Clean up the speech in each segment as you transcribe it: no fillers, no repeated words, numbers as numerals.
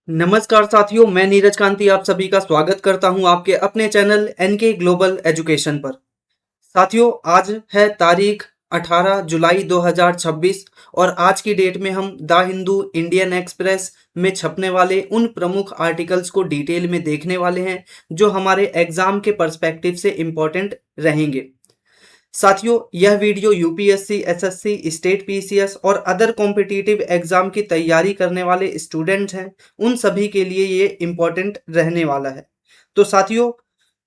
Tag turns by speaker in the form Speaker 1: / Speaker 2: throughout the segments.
Speaker 1: नमस्कार साथियों, मैं नीरज कांति आप सभी का स्वागत करता हूं आपके अपने चैनल एनके ग्लोबल एजुकेशन पर। साथियों, आज है तारीख 18 जुलाई 2026 और आज की डेट में हम द हिंदू इंडियन एक्सप्रेस में छपने वाले उन प्रमुख आर्टिकल्स को डिटेल में देखने वाले हैं जो हमारे एग्जाम के पर्सपेक्टिव से इम्पोर्टेंट रहेंगे। साथियों, यह video UPSC, SSC, state PCS और अदर कॉम्पिटिटिव एग्जाम की तैयारी करने वाले स्टूडेंट्स हैं, उन सभी के लिए ये इम्पोर्टेंट रहने वाला है। तो साथियों,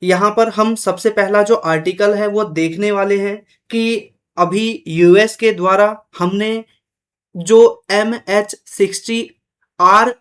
Speaker 1: यहाँ पर हम सबसे पहला जो आर्टिकल है वो देखने वाले हैं कि अभी यूएस के द्वारा हमने जो MH-60R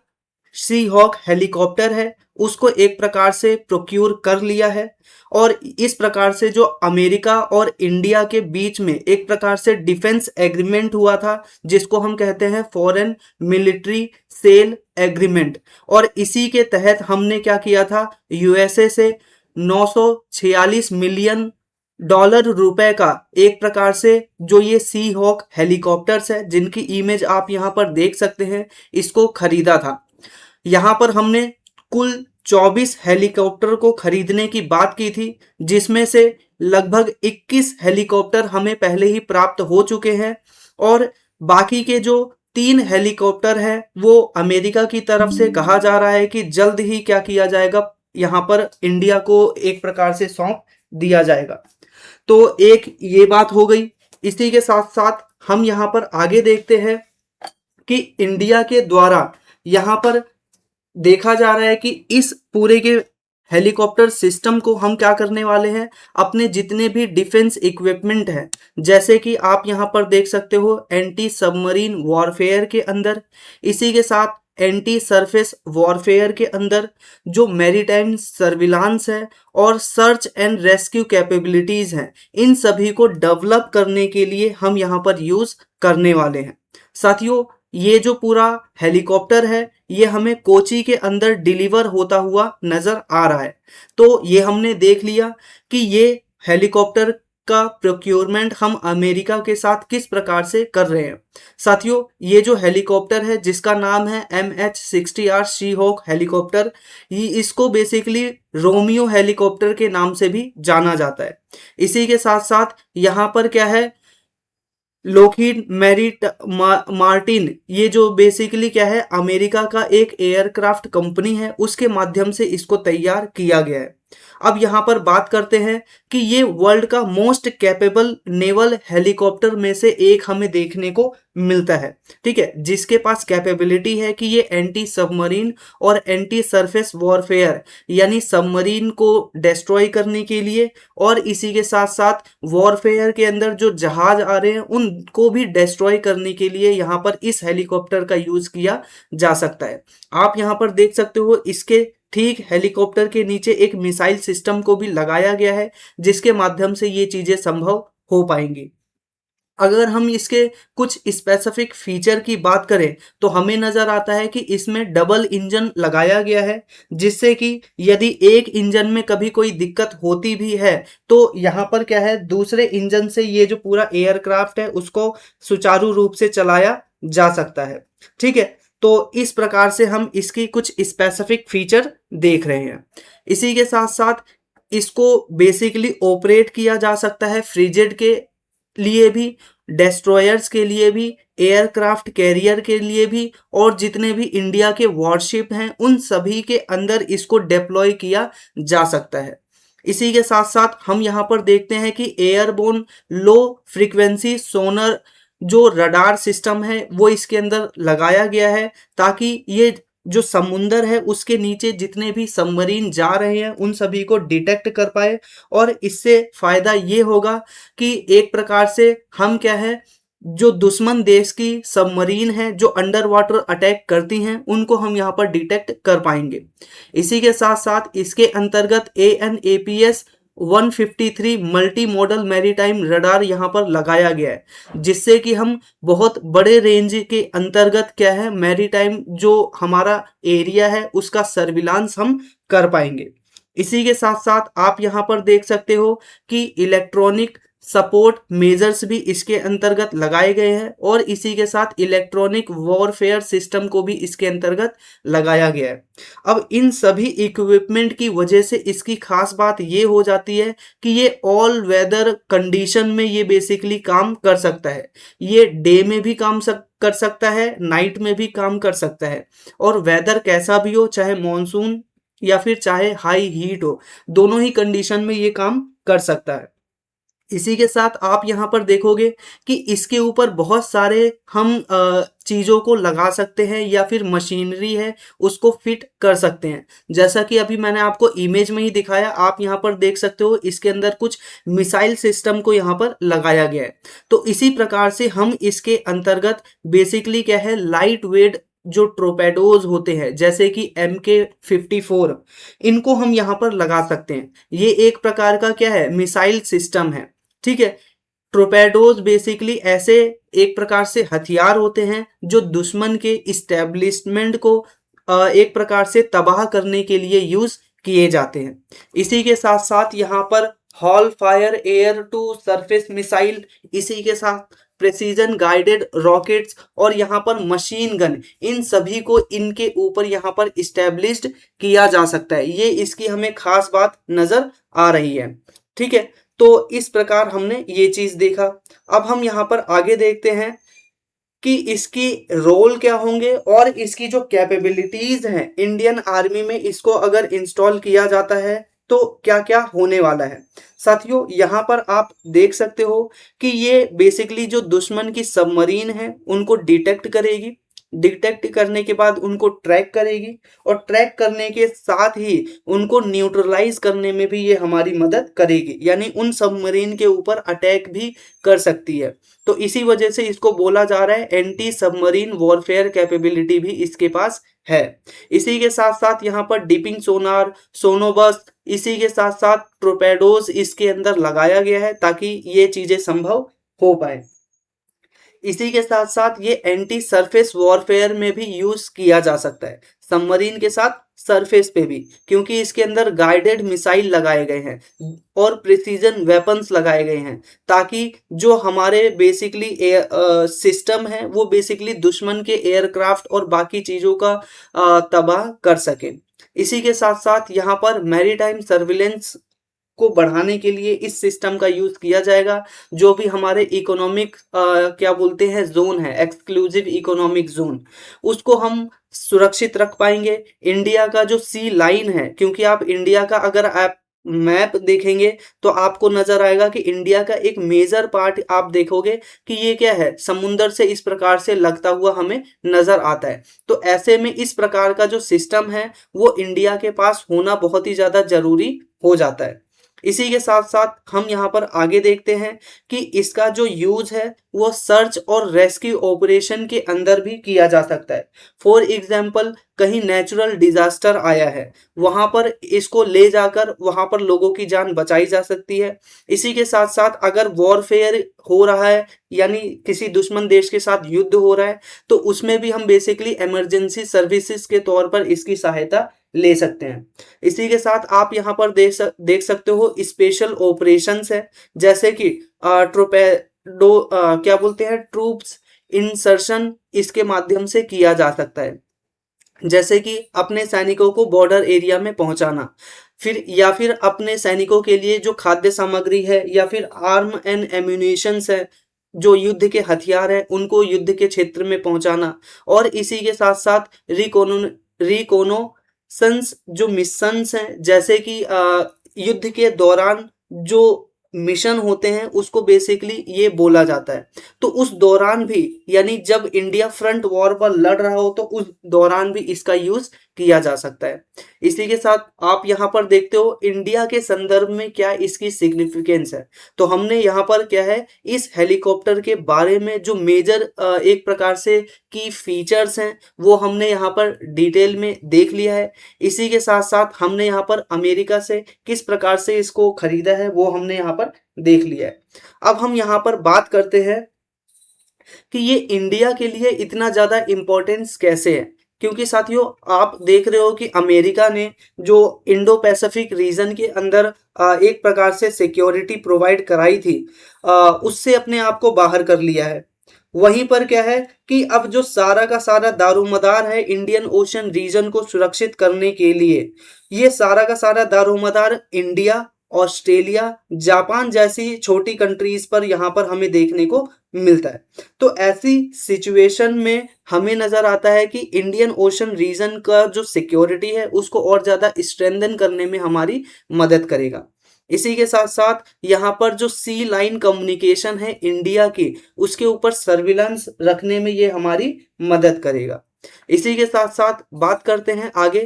Speaker 1: सी हॉक हेलीकॉप्टर है उसको एक प्रकार से प्रोक्यूर कर लिया है और इस प्रकार से जो अमेरिका और इंडिया के बीच में एक प्रकार से डिफेंस एग्रीमेंट हुआ था जिसको हम कहते हैं फॉरेन मिलिट्री सेल एग्रीमेंट, और इसी के तहत हमने क्या किया था, यूएसए से 946 मिलियन डॉलर रुपए का एक प्रकार से जो ये सी हॉक हेलीकॉप्टर्स है जिनकी इमेज आप यहाँ पर देख सकते हैं, इसको खरीदा था। यहाँ पर हमने कुल 24 हेलीकॉप्टर को खरीदने की बात की थी, जिसमें से लगभग 21 हेलीकॉप्टर हमें पहले ही प्राप्त हो चुके हैं और बाकी के जो 3 हेलीकॉप्टर हैं वो अमेरिका की तरफ से कहा जा रहा है कि जल्द ही क्या किया जाएगा, यहाँ पर इंडिया को एक प्रकार से सौंप दिया जाएगा। तो एक ये बात हो गई। इसी के साथ साथ हम यहाँ पर आगे देखते हैं कि इंडिया के द्वारा यहाँ पर देखा जा रहा है कि इस पूरे के हेलीकॉप्टर सिस्टम को हम क्या करने वाले हैं, अपने जितने भी डिफेंस इक्विपमेंट है, जैसे कि आप यहाँ पर देख सकते हो एंटी सबमरीन वॉरफेयर के अंदर, इसी के साथ एंटी सरफेस वॉरफेयर के अंदर जो मैरीटाइम सर्विलांस है और सर्च एंड रेस्क्यू कैपेबिलिटीज हैं, इन सभी को डेवलप करने के लिए हम यहाँ पर यूज करने वाले हैं। साथियों, ये जो पूरा हेलीकॉप्टर है ये हमें कोची के अंदर डिलीवर होता हुआ नजर आ रहा है। तो ये हमने देख लिया कि ये हेलीकॉप्टर का प्रोक्योरमेंट हम अमेरिका के साथ किस प्रकार से कर रहे हैं। साथियों, ये जो हेलीकॉप्टर है जिसका नाम है MH-60R शी हॉक हेलीकॉप्टर, ये इसको बेसिकली रोमियो हेलीकॉप्टर के नाम से भी जाना जाता है। इसी के साथ साथ यहाँ पर क्या है, लॉकहीड मार्टिन, ये जो बेसिकली क्या है, अमेरिका का एक एयरक्राफ्ट कंपनी है, उसके माध्यम से इसको तैयार किया गया है। अब यहाँ पर बात करते हैं कि ये वर्ल्ड का मोस्ट कैपेबल नेवल हेलीकॉप्टर में से एक हमें देखने को मिलता है, ठीक है, जिसके पास कैपेबिलिटी है कि ये एंटी सबमरीन और एंटी सरफेस वॉरफेयर यानी सबमरीन को डिस्ट्रॉय करने के लिए और इसी के साथ साथ वॉरफेयर के अंदर जो जहाज आ रहे हैं उनको भी डिस्ट्रॉय करने के लिए यहाँ पर इस हेलीकॉप्टर का यूज किया जा सकता है। आप यहाँ पर देख सकते हो इसके ठीक हेलीकॉप्टर के नीचे एक मिसाइल सिस्टम को भी लगाया गया है जिसके माध्यम से ये चीजें संभव हो पाएंगी। अगर हम इसके कुछ स्पेसिफिक फीचर की बात करें तो हमें नजर आता है कि इसमें डबल इंजन लगाया गया है, जिससे कि यदि एक इंजन में कभी कोई दिक्कत होती भी है तो यहाँ पर क्या है, दूसरे इंजन से ये जो पूरा एयरक्राफ्ट है उसको सुचारू रूप से चलाया जा सकता है। ठीक है, तो इस प्रकार से हम इसकी कुछ स्पेसिफिक फीचर देख रहे हैं। इसी के साथ साथ इसको बेसिकली ऑपरेट किया जा सकता है फ्रिगेट के लिए भी, डेस्ट्रॉयर्स के लिए भी, एयरक्राफ्ट कैरियर के लिए भी और जितने भी इंडिया के वॉरशिप हैं उन सभी के अंदर इसको डिप्लॉय किया जा सकता है। इसी के साथ साथ हम यहाँ पर देखते हैं कि एयरबोर्न लो फ्रीक्वेंसी सोनर जो रडार सिस्टम है वो इसके अंदर लगाया गया है, ताकि ये जो समुंदर है उसके नीचे जितने भी सबमरीन जा रहे हैं उन सभी को डिटेक्ट कर पाए। और इससे फायदा ये होगा कि एक प्रकार से हम क्या है, जो दुश्मन देश की सबमरीन है जो अंडर वाटर अटैक करती हैं उनको हम यहाँ पर डिटेक्ट कर पाएंगे। इसी के साथ साथ इसके अंतर्गत ANAPS 153 multi modal maritime radar यहाँ पर लगाया गया है, जिससे कि हम बहुत बड़े रेंज के अंतर्गत क्या है, मैरीटाइम जो हमारा एरिया है उसका सर्विलांस हम कर पाएंगे। इसी के साथ साथ आप यहाँ पर देख सकते हो कि इलेक्ट्रॉनिक सपोर्ट मेजर्स भी इसके अंतर्गत लगाए गए हैं और इसी के साथ इलेक्ट्रॉनिक वॉरफेयर सिस्टम को भी इसके अंतर्गत लगाया गया है। अब इन सभी इक्विपमेंट की वजह से इसकी खास बात ये हो जाती है कि ये ऑल वेदर कंडीशन में ये बेसिकली काम कर सकता है। ये डे में भी कर सकता है, नाइट में भी काम कर सकता है, और वेदर कैसा भी हो, चाहे मॉनसून या फिर चाहे हाई हीट हो, दोनों ही कंडीशन में ये काम कर सकता है। इसी के साथ आप यहाँ पर देखोगे कि इसके ऊपर बहुत सारे हम चीज़ों को लगा सकते हैं या फिर मशीनरी है उसको फिट कर सकते हैं। जैसा कि अभी मैंने आपको इमेज में ही दिखाया, आप यहाँ पर देख सकते हो इसके अंदर कुछ मिसाइल सिस्टम को यहाँ पर लगाया गया है। तो इसी प्रकार से हम इसके अंतर्गत बेसिकली क्या है, लाइट वेट जो टोर्पेडोज होते हैं जैसे कि MK54, इनको हम यहाँ पर लगा सकते हैं। ये एक प्रकार का क्या है, मिसाइल सिस्टम है। ठीक है। टोर्पेडोज बेसिकली ऐसे एक प्रकार से हथियार होते हैं जो दुश्मन के इस्टेब्लिशमेंट को एक प्रकार से तबाह करने के लिए यूज किए जाते हैं। इसी के साथ साथ यहाँ पर Hellfire air to surface missile, इसी के साथ प्रेसिजन गाइडेड रॉकेट्स और यहाँ पर मशीन गन, इन सभी को इनके ऊपर यहाँ पर इस्टेब्लिश्ड किया जा सकता है। ये इसकी हमें खास बात नजर आ रही है। ठीक है। तो इस प्रकार हमने ये चीज देखा। अब हम यहाँ पर आगे देखते हैं कि इसकी रोल क्या होंगे और इसकी जो कैपेबिलिटीज हैं इंडियन आर्मी में, इसको अगर इंस्टॉल किया जाता है तो क्या क्या होने वाला है। साथियों, यहाँ पर आप देख सकते हो कि ये बेसिकली जो दुश्मन की सबमरीन है उनको डिटेक्ट करेगी, डिटेक्ट करने के बाद उनको ट्रैक करेगी और ट्रैक करने के साथ ही उनको न्यूट्रलाइज करने में भी ये हमारी मदद करेगी, यानी उन सबमरीन के ऊपर अटैक भी कर सकती है। तो इसी वजह से इसको बोला जा रहा है एंटी सबमरीन वॉरफेयर कैपेबिलिटी भी इसके पास है। इसी के साथ साथ यहाँ पर डिपिंग सोनार, सोनोबस, इसी के साथ साथ टोर्पेडोज इसके अंदर लगाया गया है ताकि ये चीजें संभव हो पाए। इसी के साथ साथ ये एंटी सरफेस वॉरफेयर में भी यूज किया जा सकता है, सबमरीन के साथ सरफेस पे भी, क्योंकि इसके अंदर गाइडेड मिसाइल लगाए गए हैं और प्रिसीजन वेपन्स लगाए गए हैं ताकि जो हमारे बेसिकली सिस्टम है वो बेसिकली दुश्मन के एयरक्राफ्ट और बाकी चीज़ों का तबाह कर सके। इसी के साथ साथ यहाँ पर मैरीटाइम सर्विलेंस को बढ़ाने के लिए इस सिस्टम का यूज किया जाएगा। जो भी हमारे इकोनॉमिक क्या बोलते हैं जोन है, एक्सक्लूसिव इकोनॉमिक जोन, उसको हम सुरक्षित रख पाएंगे। इंडिया का जो सी लाइन है, क्योंकि आप इंडिया का अगर आप मैप देखेंगे तो आपको नजर आएगा कि इंडिया का एक मेजर पार्ट आप देखोगे कि ये क्या है, समुंदर से इस प्रकार से लगता हुआ हमें नजर आता है। तो ऐसे में इस प्रकार का जो सिस्टम है वो इंडिया के पास होना बहुत ही ज्यादा जरूरी हो जाता है। इसी के साथ साथ हम यहाँ पर आगे देखते हैं कि इसका जो यूज है वो सर्च और रेस्क्यू ऑपरेशन के अंदर भी किया जा सकता है। फॉर एग्जाम्पल, कहीं नेचुरल डिजास्टर आया है, वहां पर इसको ले जाकर वहां पर लोगों की जान बचाई जा सकती है। इसी के साथ साथ अगर वॉरफेयर हो रहा है, यानी किसी दुश्मन देश के साथ युद्ध हो रहा है, तो उसमें भी हम बेसिकली इमरजेंसी सर्विसेज के तौर पर इसकी सहायता ले सकते हैं। इसी के साथ आप यहाँ पर देख सकते हो स्पेशल ऑपरेशंस है, जैसे कि क्या बोलते हैं, ट्रूप्स इंसर्शन, इसके माध्यम से किया जा सकता है। जैसे कि अपने सैनिकों को बॉर्डर एरिया में पहुंचाना, फिर या फिर अपने सैनिकों के लिए जो खाद्य सामग्री है या फिर आर्म एंड एम्यूनिशंस है, जो युद्ध के हथियार हैं, उनको युद्ध के क्षेत्र में पहुंचाना। और इसी के साथ साथ रिकोनोसेंस जो मिशंस हैं, जैसे कि युद्ध के दौरान जो मिशन होते हैं उसको बेसिकली ये बोला जाता है। तो उस दौरान भी, यानी जब इंडिया फ्रंट वॉर पर लड़ रहा हो, तो उस दौरान भी इसका यूज किया जा सकता है। इसी के साथ आप यहाँ पर देखते हो इंडिया के संदर्भ में क्या इसकी सिग्निफिकेंस है। तो हमने यहाँ पर क्या है, इस हेलीकॉप्टर के बारे में जो मेजर एक प्रकार से की फीचर्स हैं वो हमने यहाँ पर डिटेल में देख लिया है। इसी के साथ साथ हमने यहाँ पर अमेरिका से किस प्रकार से इसको खरीदा है वो हमने यहाँ पर देख लिया है। अब हम यहाँ पर बात करते हैं कि ये इंडिया के लिए इतना ज़्यादा इम्पोर्टेंस कैसे है। क्योंकि साथियों आप देख रहे हो कि अमेरिका ने जो इंडो पैसिफिक रीजन के अंदर एक प्रकार से सिक्योरिटी प्रोवाइड कराई थी, उससे अपने आप को बाहर कर लिया है। वहीं पर क्या है कि अब जो सारा का सारा दारोमदार है इंडियन ओशन रीजन को सुरक्षित करने के लिए, ये सारा का सारा दारोमदार इंडिया, ऑस्ट्रेलिया, जापान जैसी छोटी कंट्रीज पर यहाँ पर हमें देखने को मिलता है। तो ऐसी सिचुएशन में हमें नजर आता है कि इंडियन ओशन रीजन का जो सिक्योरिटी है उसको और ज्यादा स्ट्रेंथन करने में हमारी मदद करेगा। इसी के साथ साथ यहाँ पर जो सी लाइन कम्युनिकेशन है इंडिया की, उसके ऊपर सर्विलांस रखने में ये हमारी मदद करेगा। इसी के साथ साथ बात करते हैं आगे,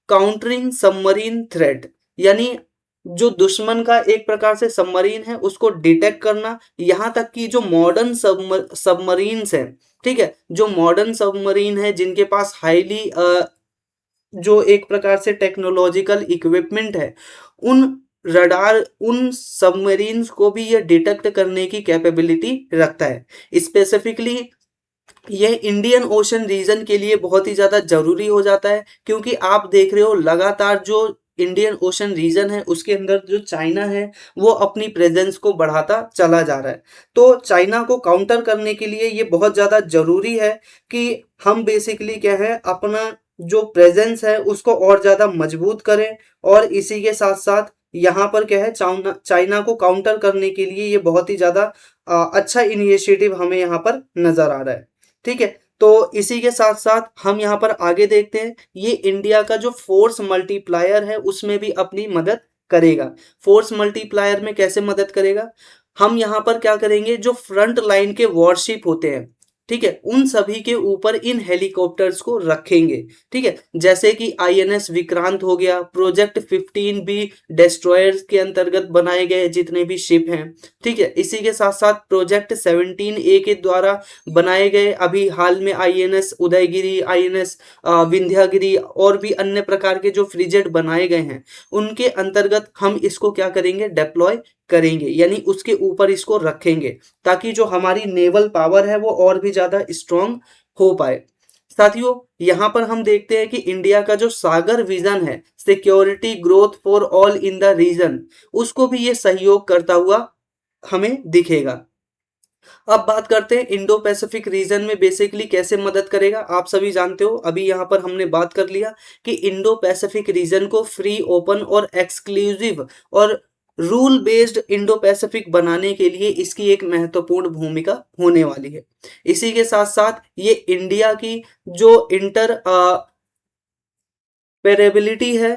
Speaker 1: काउंटरिंग सबमरीन थ्रेट, यानी जो दुश्मन का एक प्रकार से सबमरीन है उसको डिटेक्ट करना। यहाँ तक कि जो मॉडर्न सबमरीन्स है, ठीक है, जो मॉडर्न सबमरीन है जिनके पास हाईली जो एक प्रकार से टेक्नोलॉजिकल इक्विपमेंट है, उन रडार उन सबमरीन्स को भी ये डिटेक्ट करने की कैपेबिलिटी रखता है। स्पेसिफिकली ये इंडियन ओशन रीजन के लिए बहुत ही ज़्यादा ज़रूरी हो जाता है, क्योंकि आप देख रहे हो लगातार जो इंडियन ओशन रीजन है उसके अंदर जो चाइना है वो अपनी प्रेजेंस को बढ़ाता चला जा रहा है। तो चाइना को काउंटर करने के लिए ये बहुत ज़्यादा ज़रूरी है कि हम बेसिकली क्या है अपना जो प्रेजेंस है उसको और ज़्यादा मजबूत करें। और इसी के साथ साथ यहाँ पर क्या है, चाइना को काउंटर करने के लिए ये बहुत ही ज़्यादा अच्छा इनिशिएटिव हमें यहाँ पर नज़र आ रहा है। ठीक है, तो इसी के साथ साथ हम यहाँ पर आगे देखते हैं, ये इंडिया का जो फोर्स मल्टीप्लायर है उसमें भी अपनी मदद करेगा। फोर्स मल्टीप्लायर में कैसे मदद करेगा, हम यहाँ पर क्या करेंगे, जो फ्रंट लाइन के वॉरशिप होते हैं, ठीक है, उन सभी के ऊपर इन हेलीकॉप्टर्स को रखेंगे। ठीक है, जैसे कि आईएनएस विक्रांत हो गया, प्रोजेक्ट 15B डिस्ट्रॉयर्स के अंतर्गत बनाए गए जितने भी शिप हैं। ठीक है, इसी के साथ साथ प्रोजेक्ट 17A के द्वारा बनाए गए अभी हाल में आईएनएस उदयगिरी, आईएनएस विंध्यागिरी और भी अन्य प्रकार के जो फ्रिगेट बनाए गए हैं उनके अंतर्गत हम इसको क्या करेंगे, डिप्लॉय करेंगे, यानी उसके ऊपर इसको रखेंगे ताकि जो हमारी नेवल पावर है वो और भी ज्यादा स्ट्रांग हो पाए। साथियों यहाँ पर हम देखते हैं कि इंडिया का जो सागर विजन है, security growth for all in the region, उसको भी ये सहयोग करता हुआ हमें दिखेगा। अब बात करते हैं इंडो पैसिफिक रीजन में बेसिकली कैसे मदद करेगा। आप सभी जानते हो, अभी यहाँ पर हमने बात कर लिया कि इंडो पैसिफिक रीजन को फ्री, ओपन और एक्सक्लूसिव और रूल बेस्ड इंडो पैसिफिक बनाने के लिए इसकी एक महत्वपूर्ण भूमिका होने वाली है। इसी के साथ साथ ये इंडिया की जो इंटर पेरेबिलिटी है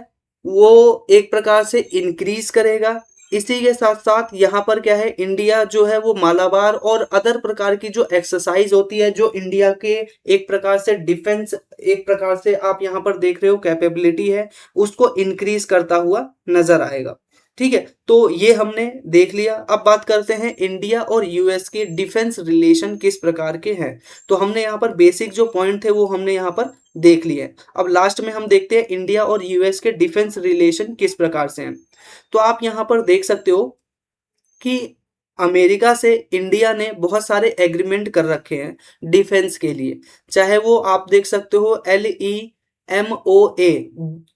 Speaker 1: वो एक प्रकार से इंक्रीज करेगा। इसी के साथ साथ यहाँ पर क्या है, इंडिया जो है वो मालाबार और अदर प्रकार की जो एक्सरसाइज होती है, जो इंडिया के एक प्रकार से डिफेंस, एक प्रकार से आप यहाँ पर देख रहे हो कैपेबिलिटी है, उसको इंक्रीज करता हुआ नजर आएगा। ठीक है, तो ये हमने देख लिया। अब बात करते हैं इंडिया और यूएस के डिफेंस रिलेशन किस प्रकार के हैं। तो हमने यहाँ पर बेसिक जो पॉइंट थे वो हमने यहाँ पर देख लिए। अब लास्ट में हम देखते हैं इंडिया और यूएस के डिफेंस रिलेशन किस प्रकार से हैं। तो आप यहाँ पर देख सकते हो कि अमेरिका से इंडिया ने बहुत सारे एग्रीमेंट कर रखे हैं डिफेंस के लिए, चाहे वो आप देख सकते हो LEMOA,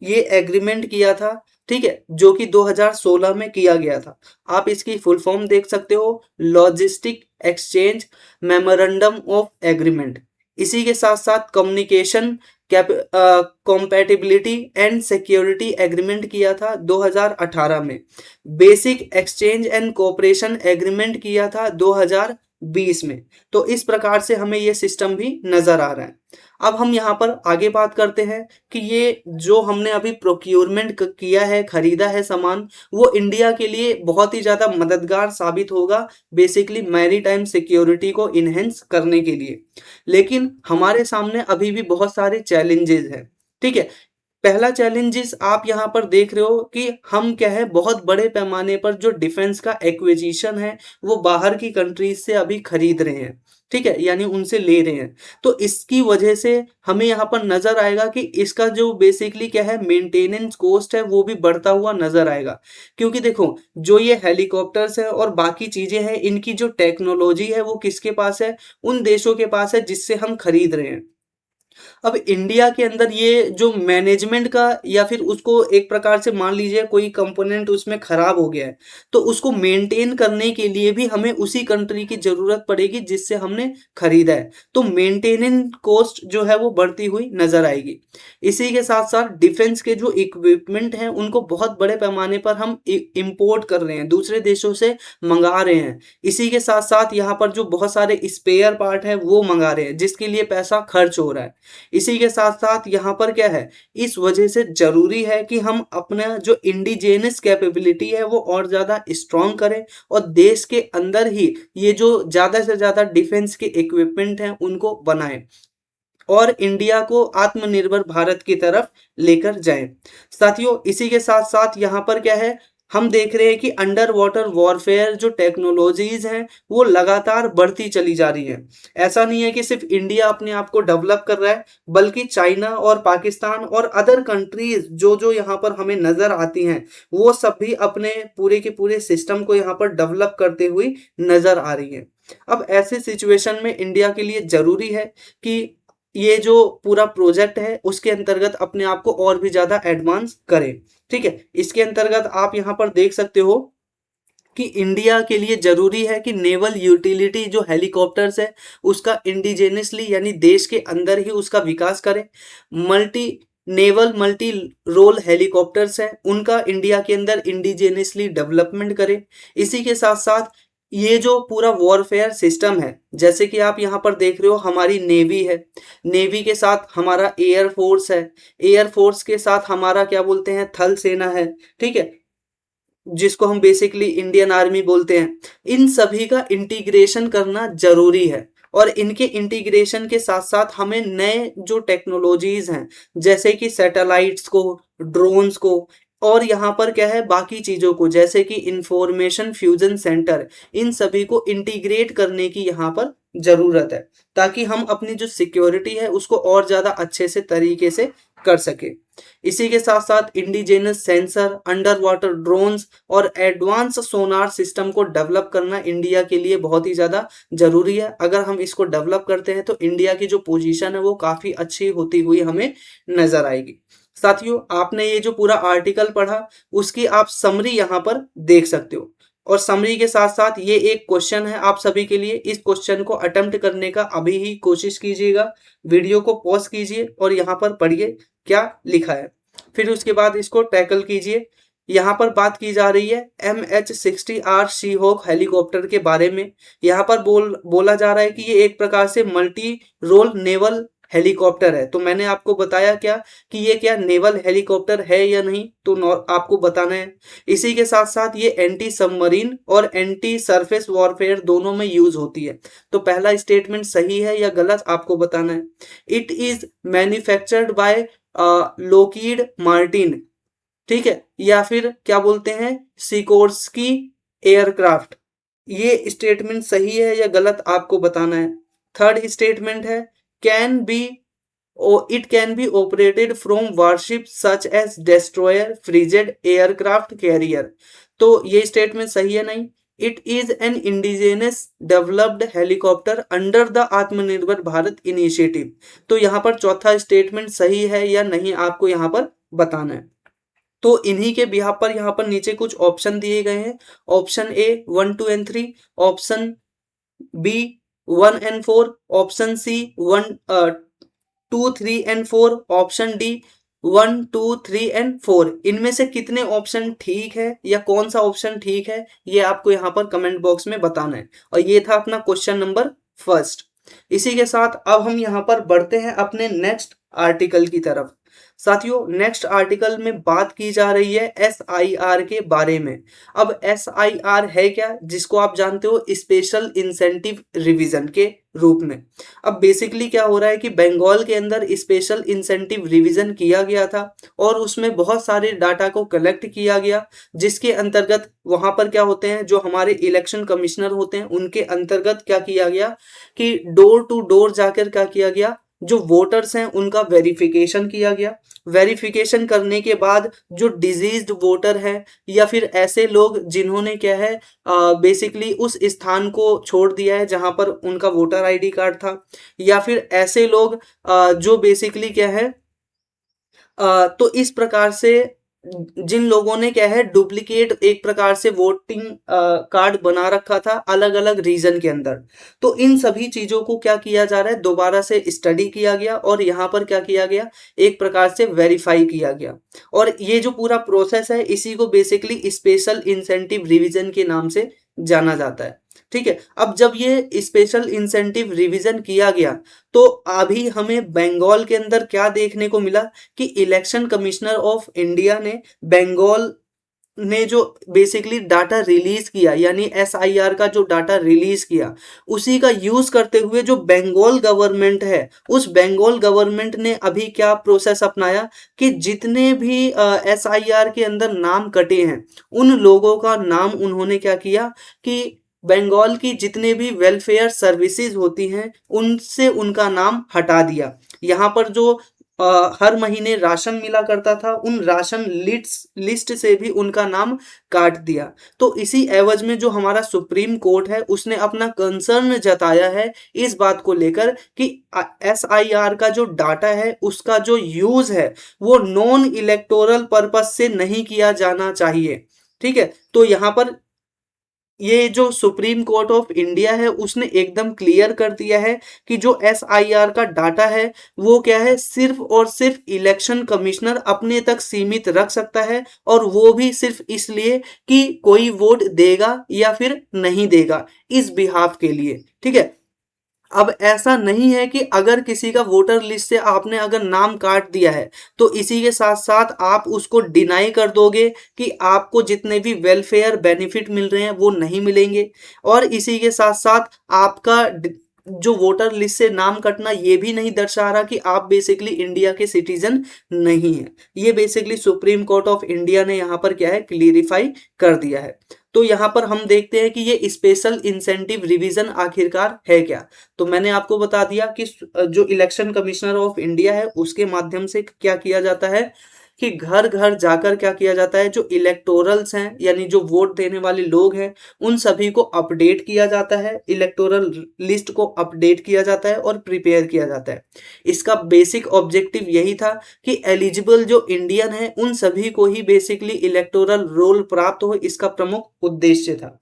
Speaker 1: ये एग्रीमेंट किया था, ठीक है, जो कि 2016 में किया गया था। आप इसकी फुल फॉर्म देख सकते हो, logistic exchange memorandum of agreement. इसी के साथ साथ communication compatibility and security agreement किया था 2018 में। Basic exchange and cooperation agreement किया था 2020 में। तो इस प्रकार से हमें ये सिस्टम भी नजर आ रहा है। अब हम यहाँ पर आगे बात करते हैं कि ये जो हमने अभी प्रोक्योरमेंट किया है, खरीदा है सामान, वो इंडिया के लिए बहुत ही ज़्यादा मददगार साबित होगा बेसिकली मैरीटाइम सिक्योरिटी को इन्हेंस करने के लिए। लेकिन हमारे सामने अभी भी बहुत सारे चैलेंजेस हैं। ठीक है, पहला चैलेंजेस आप यहाँ पर देख रहे हो कि हम क्या है, बहुत बड़े पैमाने पर जो डिफेंस का एक्विजिशन है वो बाहर की कंट्रीज से अभी खरीद रहे हैं। ठीक है, यानी उनसे ले रहे हैं। तो इसकी वजह से हमें यहाँ पर नजर आएगा कि इसका जो बेसिकली क्या है मेंटेनेंस कॉस्ट है वो भी बढ़ता हुआ नजर आएगा। क्योंकि देखो, जो ये हेलीकॉप्टर्स है और बाकी चीजें हैं, इनकी जो टेक्नोलॉजी है वो किसके पास है, उन देशों के पास है जिससे हम खरीद रहे हैं। अब इंडिया के अंदर ये जो मैनेजमेंट का या फिर उसको एक प्रकार से मान लीजिए कोई कंपोनेंट उसमें खराब हो गया है, तो उसको मेंटेन करने के लिए भी हमें उसी कंट्री की ज़रूरत पड़ेगी जिससे हमने खरीदा है। तो मेंटेनेंस कॉस्ट जो है वो बढ़ती हुई नज़र आएगी। इसी के साथ-साथ डिफेंस के जो इक्विपमेंट हैं उनको बहुत बड़े पैमाने पर हम इम्पोर्ट कर रहे हैं, दूसरे देशों से मंगा रहे हैं। इसी के साथ-साथ यहाँ पर जो बहुत सारे स्पेयर पार्ट हैं वो मंगा रहे हैं जिसके लिए पैसा खर्च हो रहा है। इसी के साथ-साथ यहाँ पर क्या है, इस वजह से ज़रूरी है कि हम अपना जो इंडिजिनस कैपेबिलिटी है वो और ज़्यादा स्ट्रॉन्ग करें और देश के अंदर ही ये जो ज़्यादा से ज़्यादा डिफेंस के इक्विपमेंट हैं उनको बनाएं और इंडिया को आत्मनिर्भर भारत की तरफ लेकर जाएं। साथियों, इसी के साथ साथ यहाँ पर क्या है, हम देख रहे हैं कि अंडर वाटर वॉरफेयर जो टेक्नोलॉजीज हैं वो लगातार बढ़ती चली जा रही हैं। ऐसा नहीं है कि सिर्फ इंडिया अपने आप को डेवलप कर रहा है, बल्कि चाइना और पाकिस्तान और अदर कंट्रीज जो जो यहाँ पर हमें नजर आती हैं वो सब भी अपने पूरे के पूरे सिस्टम को यहाँ पर डेवलप करते हुए नजर आ रही हैं। अब ऐसे सिचुएशन में इंडिया के लिए जरूरी है कि ये जो पूरा प्रोजेक्ट है उसके अंतर्गत अपने आप को और भी ज्यादा एडवांस करें। ठीक है, इसके अंतर्गत आप यहाँ पर देख सकते हो कि इंडिया के लिए जरूरी है कि नेवल यूटिलिटी जो हेलीकॉप्टर्स है उसका इंडिजेनियसली यानी देश के अंदर ही उसका विकास करें। Multi naval multi role helicopters हैं उनका इंडिया के अंदर इंडिजेनियसली डेवलपमेंट करें। इसी के साथ साथ ये जो पूरा वॉरफेयर सिस्टम है, जैसे कि आप यहाँ पर देख रहे हो हमारी नेवी है, नेवी के साथ हमारा एयर फोर्स है, एयर फोर्स के साथ हमारा क्या बोलते हैं थल सेना है, ठीक है, जिसको हम बेसिकली इंडियन आर्मी बोलते हैं। इन सभी का इंटीग्रेशन करना जरूरी है और इनके इंटीग्रेशन के साथ साथ हमें नए जो टेक्नोलॉजीज हैं जैसे कि सैटेलाइट्स को, ड्रोन्स को और यहाँ पर क्या है बाकी चीज़ों को जैसे कि इंफॉर्मेशन फ्यूजन सेंटर, इन सभी को इंटीग्रेट करने की यहाँ पर ज़रूरत है ताकि हम अपनी जो सिक्योरिटी है उसको और ज़्यादा अच्छे से तरीके से कर सके। इसी के साथ साथ indigenous sensor, under water drones और एडवांस सोनार सिस्टम को डेवलप करना इंडिया के लिए बहुत ही ज़्यादा ज़रूरी है। अगर हम इसको डेवलप करते हैं तो इंडिया की जो पोजीशन है वो काफ़ी अच्छी होती हुई हमें नज़र आएगी। साथियों, आपने ये जो पूरा आर्टिकल पढ़ा उसकी आप समरी यहाँ पर देख सकते हो और समरी के साथ साथ ये एक क्वेश्चन है आप सभी के लिए। इस क्वेश्चन को अटेम्प्ट करने का अभी ही कोशिश कीजिएगा, वीडियो को पॉज कीजिए और यहाँ पर पढ़िए क्या लिखा है, फिर उसके बाद इसको टैकल कीजिए। यहाँ पर बात की जा रही है MH-60R शी-होक हेलीकॉप्टर के बारे में। यहाँ पर बोला जा रहा है कि ये एक प्रकार से मल्टी रोल नेवल हेलीकॉप्टर है। तो मैंने आपको बताया क्या कि ये क्या नेवल हेलीकॉप्टर है या नहीं, तो आपको बताना है। इसी के साथ साथ ये एंटी सबमरीन और एंटी सरफेस वॉरफेयर दोनों में यूज होती है। तो पहला स्टेटमेंट सही है या गलत आपको बताना है। It is manufactured by Lockheed Martin, ठीक है, या फिर क्या बोलते हैं सिकोर्स्की एयरक्राफ्ट। ये स्टेटमेंट सही है या गलत आपको बताना है। थर्ड स्टेटमेंट है can be it can be operated from warship such as destroyer, frigate, aircraft carrier. तो ये स्टेटमेंट सही है नहीं। It is an indigenous developed helicopter under the Atmanirbhar Bharat initiative. तो यहाँ पर चौथा स्टेटमेंट सही है या नहीं आपको यहाँ पर बताना है। तो इन्हीं के बिहाफ पर यहाँ पर नीचे कुछ ऑप्शन दिए गए हैं। Option A 1, 2 and 3, option B 1 and 4, option C 1, 2, 3 and 4, option D 1, 2, 3 and 4। इनमें से कितने ऑप्शन ठीक है या कौन सा ऑप्शन ठीक है ये आपको यहाँ पर कमेंट बॉक्स में बताना है। और ये था अपना क्वेश्चन नंबर फर्स्ट। इसी के साथ अब हम यहाँ पर बढ़ते हैं अपने नेक्स्ट आर्टिकल की तरफ। साथियों, नेक्स्ट आर्टिकल में बात की जा रही है SIR के बारे में। अब SIR है क्या, जिसको आप जानते हो स्पेशल इंसेंटिव रिवीजन के रूप में। अब बेसिकली क्या हो रहा है कि बंगाल के अंदर स्पेशल इंसेंटिव रिवीजन किया गया था और उसमें बहुत सारे डाटा को कलेक्ट किया गया, जिसके अंतर्गत वहां पर क्या होते हैं जो हमारे इलेक्शन कमिश्नर होते हैं उनके अंतर्गत क्या किया गया कि डोर टू डोर जाकर क्या किया गया, जो वोटर्स हैं उनका वेरिफिकेशन किया गया वेरिफिकेशन करने के बाद जो डिजीज्ड वोटर है या फिर ऐसे लोग जिन्होंने क्या है बेसिकली उस स्थान को छोड़ दिया है जहां पर उनका वोटर आईडी कार्ड था, या फिर ऐसे लोग जो बेसिकली क्या है तो इस प्रकार से जिन लोगों ने क्या है डुप्लीकेट एक प्रकार से वोटिंग कार्ड बना रखा था अलग अलग रीजन के अंदर, तो इन सभी चीजों को क्या किया जा रहा है, दोबारा से स्टडी किया गया और यहाँ पर क्या किया गया, एक प्रकार से वेरीफाई किया गया। और ये जो पूरा प्रोसेस है इसी को बेसिकली स्पेशल इंसेंटिव रिवीजन के नाम से जाना जाता है। ठीक है, अब जब ये स्पेशल इंसेंटिव रिवीजन किया गया तो अभी हमें बंगाल के अंदर क्या देखने को मिला कि इलेक्शन कमिश्नर ऑफ इंडिया ने बंगाल ने जो बेसिकली डाटा रिलीज किया यानी एसआईआर का जो डाटा रिलीज किया उसी का यूज करते हुए जो बंगाल गवर्नमेंट है उस बंगाल गवर्नमेंट ने अभी क्या प्रोसेस अपनाया कि जितने भी एसआईआर के अंदर नाम कटे हैं उन लोगों का नाम उन्होंने क्या किया कि बंगाल की जितने भी वेलफेयर सर्विसेज होती हैं उनसे उनका नाम हटा दिया। यहाँ पर जो हर महीने राशन मिला करता था उन राशन लिस्ट से भी उनका नाम काट दिया। तो इसी एवज में जो हमारा सुप्रीम कोर्ट है उसने अपना कंसर्न जताया है इस बात को लेकर कि एसआईआर का जो डाटा है उसका जो यूज है वो नॉन इलेक्टोरल पर्पस से नहीं किया जाना चाहिए। ठीक है, तो यहाँ पर ये जो सुप्रीम कोर्ट ऑफ इंडिया है उसने एकदम क्लियर कर दिया है कि जो एसआईआर का डाटा है वो क्या है सिर्फ और सिर्फ इलेक्शन कमिश्नर अपने तक सीमित रख सकता है और वो भी सिर्फ इसलिए कि कोई वोट देगा या फिर नहीं देगा इस बिहाफ के लिए। ठीक है, अब ऐसा नहीं है कि अगर किसी का वोटर लिस्ट से आपने अगर नाम काट दिया है तो इसी के साथ साथ आप उसको डिनाई कर दोगे कि आपको जितने भी वेलफेयर बेनिफिट मिल रहे हैं वो नहीं मिलेंगे, और इसी के साथ साथ आपका जो वोटर लिस्ट से नाम कटना ये भी नहीं दर्शा रहा कि आप बेसिकली इंडिया के सिटीजन नहीं है। ये basically supreme court of India ने यहाँ पर क्या है क्लियरिफाई कर दिया है। तो यहाँ पर हम देखते हैं कि ये स्पेशल इंसेंटिव रिवीजन आखिरकार है क्या। तो मैंने आपको बता दिया कि जो इलेक्शन कमिश्नर ऑफ इंडिया है उसके माध्यम से क्या किया जाता है कि घर घर जाकर क्या किया जाता है, जो इलेक्टोरल्स हैं यानी जो वोट देने वाले लोग हैं उन सभी को अपडेट किया जाता है, इलेक्टोरल लिस्ट को अपडेट किया जाता है और प्रिपेयर किया जाता है। इसका बेसिक ऑब्जेक्टिव यही था कि एलिजिबल जो इंडियन है उन सभी को ही बेसिकली इलेक्टोरल रोल प्राप्त हो, इसका प्रमुख उद्देश्य था।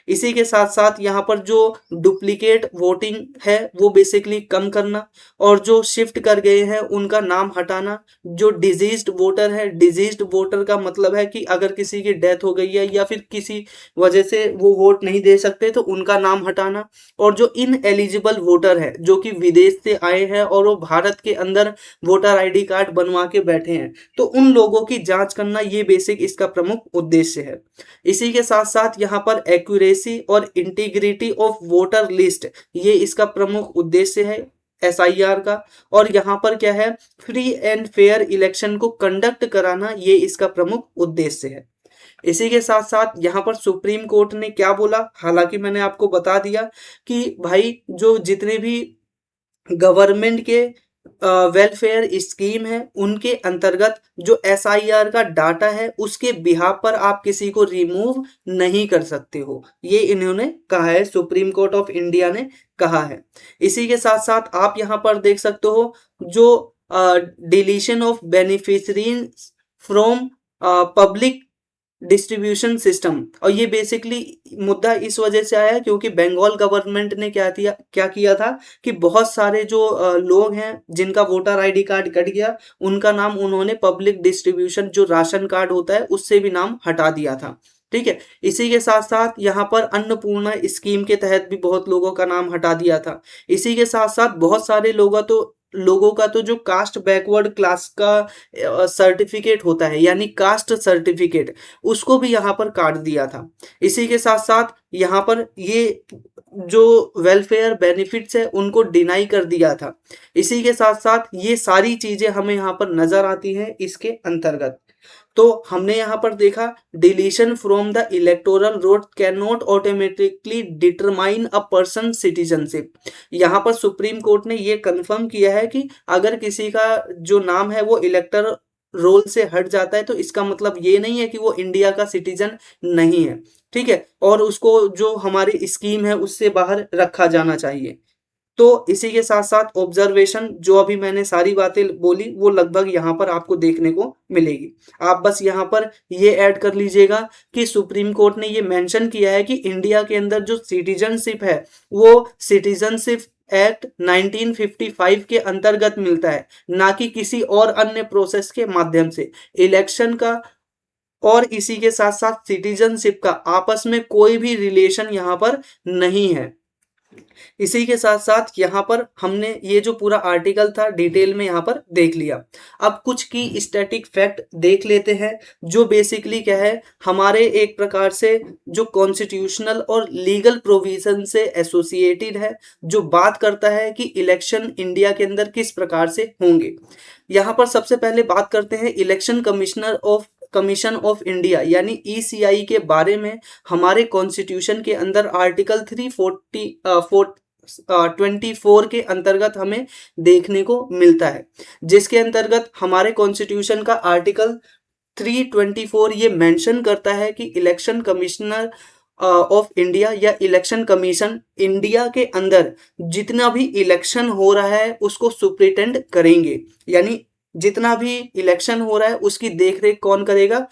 Speaker 1: इसी के साथ साथ यहाँ पर जो डुप्लीकेट वोटिंग है वो बेसिकली कम करना और जो शिफ्ट कर गए हैं उनका नाम हटाना। जो डिजीज्ड वोटर है, डिजीज्ड वोटर का मतलब है कि अगर किसी की डेथ हो गई है या फिर किसी वजह से वो वोट नहीं दे सकते तो उनका नाम हटाना। और जो इन एलिजिबल वोटर है जो कि विदेश से आए हैं और वो भारत के अंदर वोटर आईडी कार्ड बनवा के बैठे हैं तो उन लोगों की जांच करना, ये बेसिक इसका प्रमुख उद्देश्य है। इसी के साथ साथ यहाँ पर एक्यूरेसी और इंटीग्रिटी ऑफ वोटर लिस्ट, ये इसका प्रमुख उद्देश्य है एसआईआर का। और यहाँ पर क्या है, फ्री एंड फेयर इलेक्शन को कंडक्ट कराना, ये इसका प्रमुख उद्देश्य है। इसी के साथ साथ यहाँ पर सुप्रीम कोर्ट ने क्या बोला, हालांकि मैंने आपको बता दिया कि भाई जो जितने भी गवर्नमेंट के वेलफेयर स्कीम है उनके अंतर्गत जो एसआईआर का डाटा है उसके बिहाफ पर आप किसी को रिमूव नहीं कर सकते हो, ये इन्होंने कहा है, सुप्रीम कोर्ट ऑफ इंडिया ने कहा है। इसी के साथ साथ आप यहाँ पर देख सकते हो जो deletion of beneficiaries from public distribution system, और ये बेसिकली मुद्दा इस वजह से आया क्योंकि बंगाल गवर्नमेंट ने क्या किया था कि बहुत सारे जो लोग हैं जिनका वोटर आईडी कार्ड कट गया उनका नाम उन्होंने पब्लिक डिस्ट्रीब्यूशन जो राशन कार्ड होता है उससे भी नाम हटा दिया था। ठीक है, इसी के साथ साथ यहाँ पर अन्नपूर्णा स्कीम के तहत भी बहुत लोगों का नाम हटा दिया था। इसी के साथ साथ बहुत सारे लोगों का तो जो कास्ट बैकवर्ड क्लास का सर्टिफिकेट होता है यानी कास्ट सर्टिफिकेट, उसको भी यहाँ पर काट दिया था। इसी के साथ साथ यहाँ पर ये जो वेलफेयर बेनिफिट्स है उनको डिनाई कर दिया था। इसी के साथ साथ ये सारी चीजें हमें यहाँ पर नजर आती हैं इसके अंतर्गत। तो हमने यहाँ पर देखा deletion from the electoral roll can not automatically determine a person citizenship. यहाँ पर सुप्रीम कोर्ट ने ये कंफर्म किया है कि अगर किसी का जो नाम है वो रोल से हट जाता है तो इसका मतलब ये नहीं है कि वो इंडिया का सिटीजन नहीं है, ठीक है, और उसको जो हमारी स्कीम है उससे बाहर रखा जाना चाहिए। तो इसी के साथ साथ ऑब्जर्वेशन जो अभी मैंने सारी बातें बोली वो लगभग यहाँ पर आपको देखने को मिलेगी। आप बस यहाँ पर ये ऐड कर लीजिएगा कि सुप्रीम कोर्ट ने ये मेंशन किया है कि इंडिया के अंदर जो सिटीजनशिप है वो सिटीजनशिप एक्ट 1955 के अंतर्गत मिलता है, ना कि किसी और अन्य प्रोसेस के माध्यम से। इलेक्शन का और इसी के साथ साथ सिटीजनशिप का आपस में कोई भी रिलेशन यहाँ पर नहीं है। इसी के साथ साथ यहाँ पर हमने ये जो पूरा आर्टिकल था डिटेल में यहाँ पर देख लिया। अब कुछ की स्टैटिक फैक्ट देख लेते हैं जो बेसिकली क्या है, हमारे एक प्रकार से जो कॉन्स्टिट्यूशनल और लीगल प्रोविजन से एसोसिएटेड है, जो बात करता है कि इलेक्शन इंडिया के अंदर किस प्रकार से होंगे। यहाँ पर सबसे पहले बात करते हैं इलेक्शन कमीशन ऑफ इंडिया यानी ईसीआई के बारे में। हमारे कॉन्स्टिट्यूशन के अंदर आर्टिकल 324 के अंतर्गत हमें देखने को मिलता है, जिसके अंतर्गत हमारे कॉन्स्टिट्यूशन का आर्टिकल 324 ये मेंशन करता है कि इलेक्शन कमिश्नर ऑफ इंडिया या इलेक्शन कमीशन इंडिया के अंदर जितना भी इलेक्शन हो रहा है उसको सुप्रिटेंड करेंगे, यानी जितना भी इलेक्शन हो रहा है उसकी देखरेख कौन करेगा,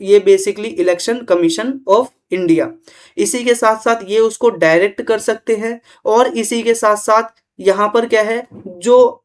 Speaker 1: ये basically election Commission of India. इसी के साथ साथ ये उसको डायरेक्ट कर सकते हैं और इसी के साथ साथ यहाँ पर क्या है, जो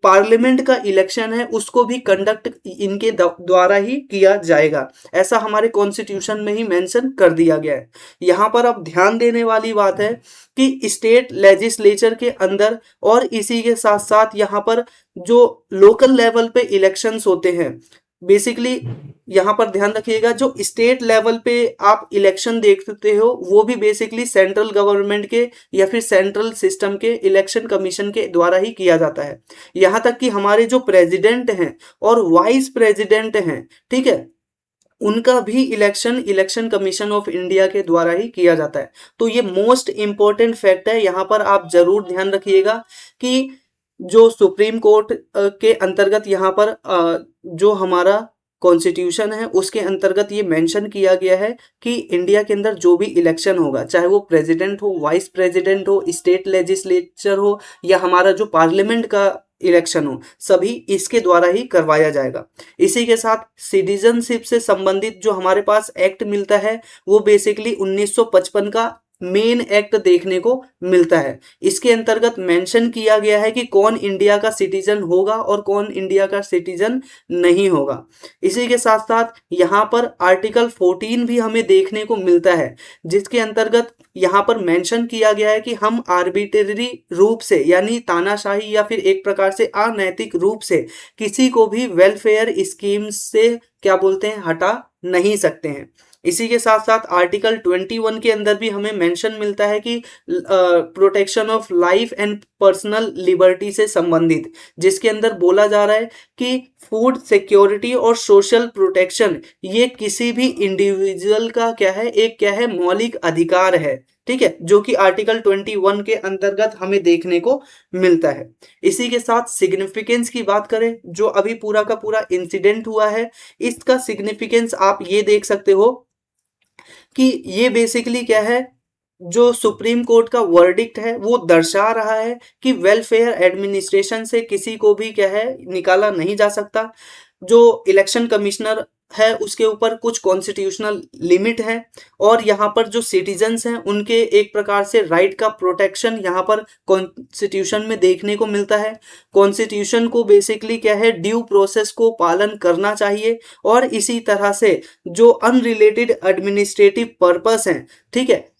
Speaker 1: पार्लियामेंट का इलेक्शन है उसको भी कंडक्ट इनके द्वारा ही किया जाएगा, ऐसा हमारे कॉन्स्टिट्यूशन में ही मेंशन कर दिया गया है। यहाँ पर अब ध्यान देने वाली बात है कि स्टेट लेजिस्लेचर के अंदर और इसी के साथ साथ यहाँ पर जो लोकल लेवल पे इलेक्शंस होते हैं, बेसिकली यहाँ पर ध्यान रखिएगा जो स्टेट लेवल पे आप इलेक्शन देखते हो वो भी बेसिकली सेंट्रल गवर्नमेंट के या फिर सेंट्रल सिस्टम के इलेक्शन कमीशन के द्वारा ही किया जाता है। यहाँ तक कि हमारे जो प्रेसिडेंट हैं और वाइस प्रेसिडेंट हैं, ठीक है, उनका भी इलेक्शन कमीशन ऑफ इंडिया के द्वारा ही किया जाता है। तो ये मोस्ट इंपॉर्टेंट फैक्ट है, यहाँ पर आप जरूर ध्यान रखिएगा कि जो सुप्रीम कोर्ट के अंतर्गत यहाँ पर जो हमारा कॉन्स्टिट्यूशन है उसके अंतर्गत ये मेंशन किया गया है कि इंडिया के अंदर जो भी इलेक्शन होगा, चाहे वो प्रेसिडेंट हो, वाइस प्रेसिडेंट हो, स्टेट लेजिस्लेचर हो या हमारा जो पार्लियामेंट का इलेक्शन हो, सभी इसके द्वारा ही करवाया जाएगा। इसी के साथ सिटीजनशिप से संबंधित जो हमारे पास एक्ट मिलता है वो बेसिकली 1955 का मेन एक्ट देखने को मिलता है। इसके अंतर्गत मेंशन किया गया है कि कौन इंडिया का सिटीजन होगा और कौन इंडिया का सिटीजन नहीं होगा। इसी के साथ साथ यहाँ पर आर्टिकल 14 भी हमें देखने को मिलता है, जिसके अंतर्गत यहाँ पर मेंशन किया गया है कि हम आर्बिट्रेरी रूप से यानी तानाशाही या फिर एक प्रकार से अनैतिक रूप से किसी को भी वेलफेयर स्कीम से क्या बोलते हैं, हटा नहीं सकते हैं। इसी के साथ साथ आर्टिकल 21 के अंदर भी हमें मेंशन मिलता है कि protection of life and personal liberty से संबंधित, जिसके अंदर बोला जा रहा है कि फूड सिक्योरिटी और सोशल प्रोटेक्शन ये किसी भी इंडिविजुअल का क्या है, एक क्या है, मौलिक अधिकार है, ठीक है, जो कि आर्टिकल 21 के अंतर्गत हमें देखने को मिलता है। इसी के साथ सिग्निफिकेंस की बात करें, जो अभी पूरा का पूरा इंसिडेंट हुआ है इसका सिग्निफिकेंस आप ये देख सकते हो कि ये बेसिकली क्या है, जो सुप्रीम कोर्ट का वर्डिक्ट है वो दर्शा रहा है कि वेलफेयर एडमिनिस्ट्रेशन से किसी को भी क्या है निकाला नहीं जा सकता। जो इलेक्शन कमिश्नर है उसके ऊपर कुछ कॉन्स्टिट्यूशनल लिमिट है और यहाँ पर जो सिटीजन्स हैं उनके एक प्रकार से राइट का प्रोटेक्शन यहाँ पर कॉन्स्टिट्यूशन में देखने को मिलता है। कॉन्स्टिट्यूशन को बेसिकली क्या है, ड्यू प्रोसेस को पालन करना चाहिए और इसी तरह से जो अनरिलेटेड एडमिनिस्ट्रेटिव पर्पस हैं, ठीक है,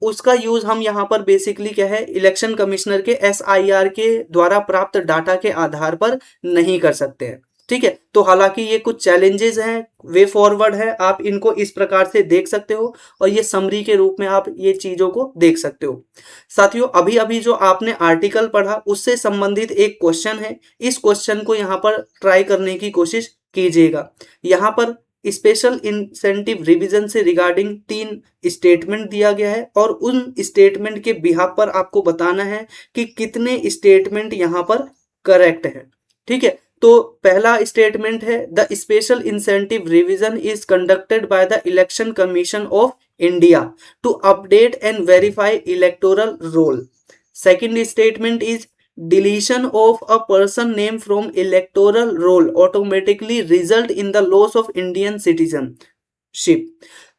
Speaker 1: उसका यूज हम यहाँ पर बेसिकली क्या है, इलेक्शन कमिश्नर के SIR के द्वारा प्राप्त डाटा के आधार पर नहीं कर सकते हैं, ठीक है। तो हालांकि ये कुछ चैलेंजेस हैं, वे फॉरवर्ड है, आप इनको इस प्रकार से देख सकते हो और ये समरी के रूप में आप ये चीजों को देख सकते हो। साथियों, अभी अभी जो आपने आर्टिकल पढ़ा उससे संबंधित एक क्वेश्चन है, इस क्वेश्चन को यहाँ पर ट्राई करने की कोशिश कीजिएगा। यहाँ पर स्पेशल इंसेंटिव रिवीजन से रिगार्डिंग 3 स्टेटमेंट दिया गया है और उन स्टेटमेंट के बिहाफ पर आपको बताना है कि कितने स्टेटमेंट यहाँ पर करेक्ट है, ठीक है। तो पहला स्टेटमेंट है the special incentive revision is conducted by the Election Commission of India to update and verify electoral roll. Second statement is deletion of a person name from electoral roll automatically result in the loss of Indian citizenship।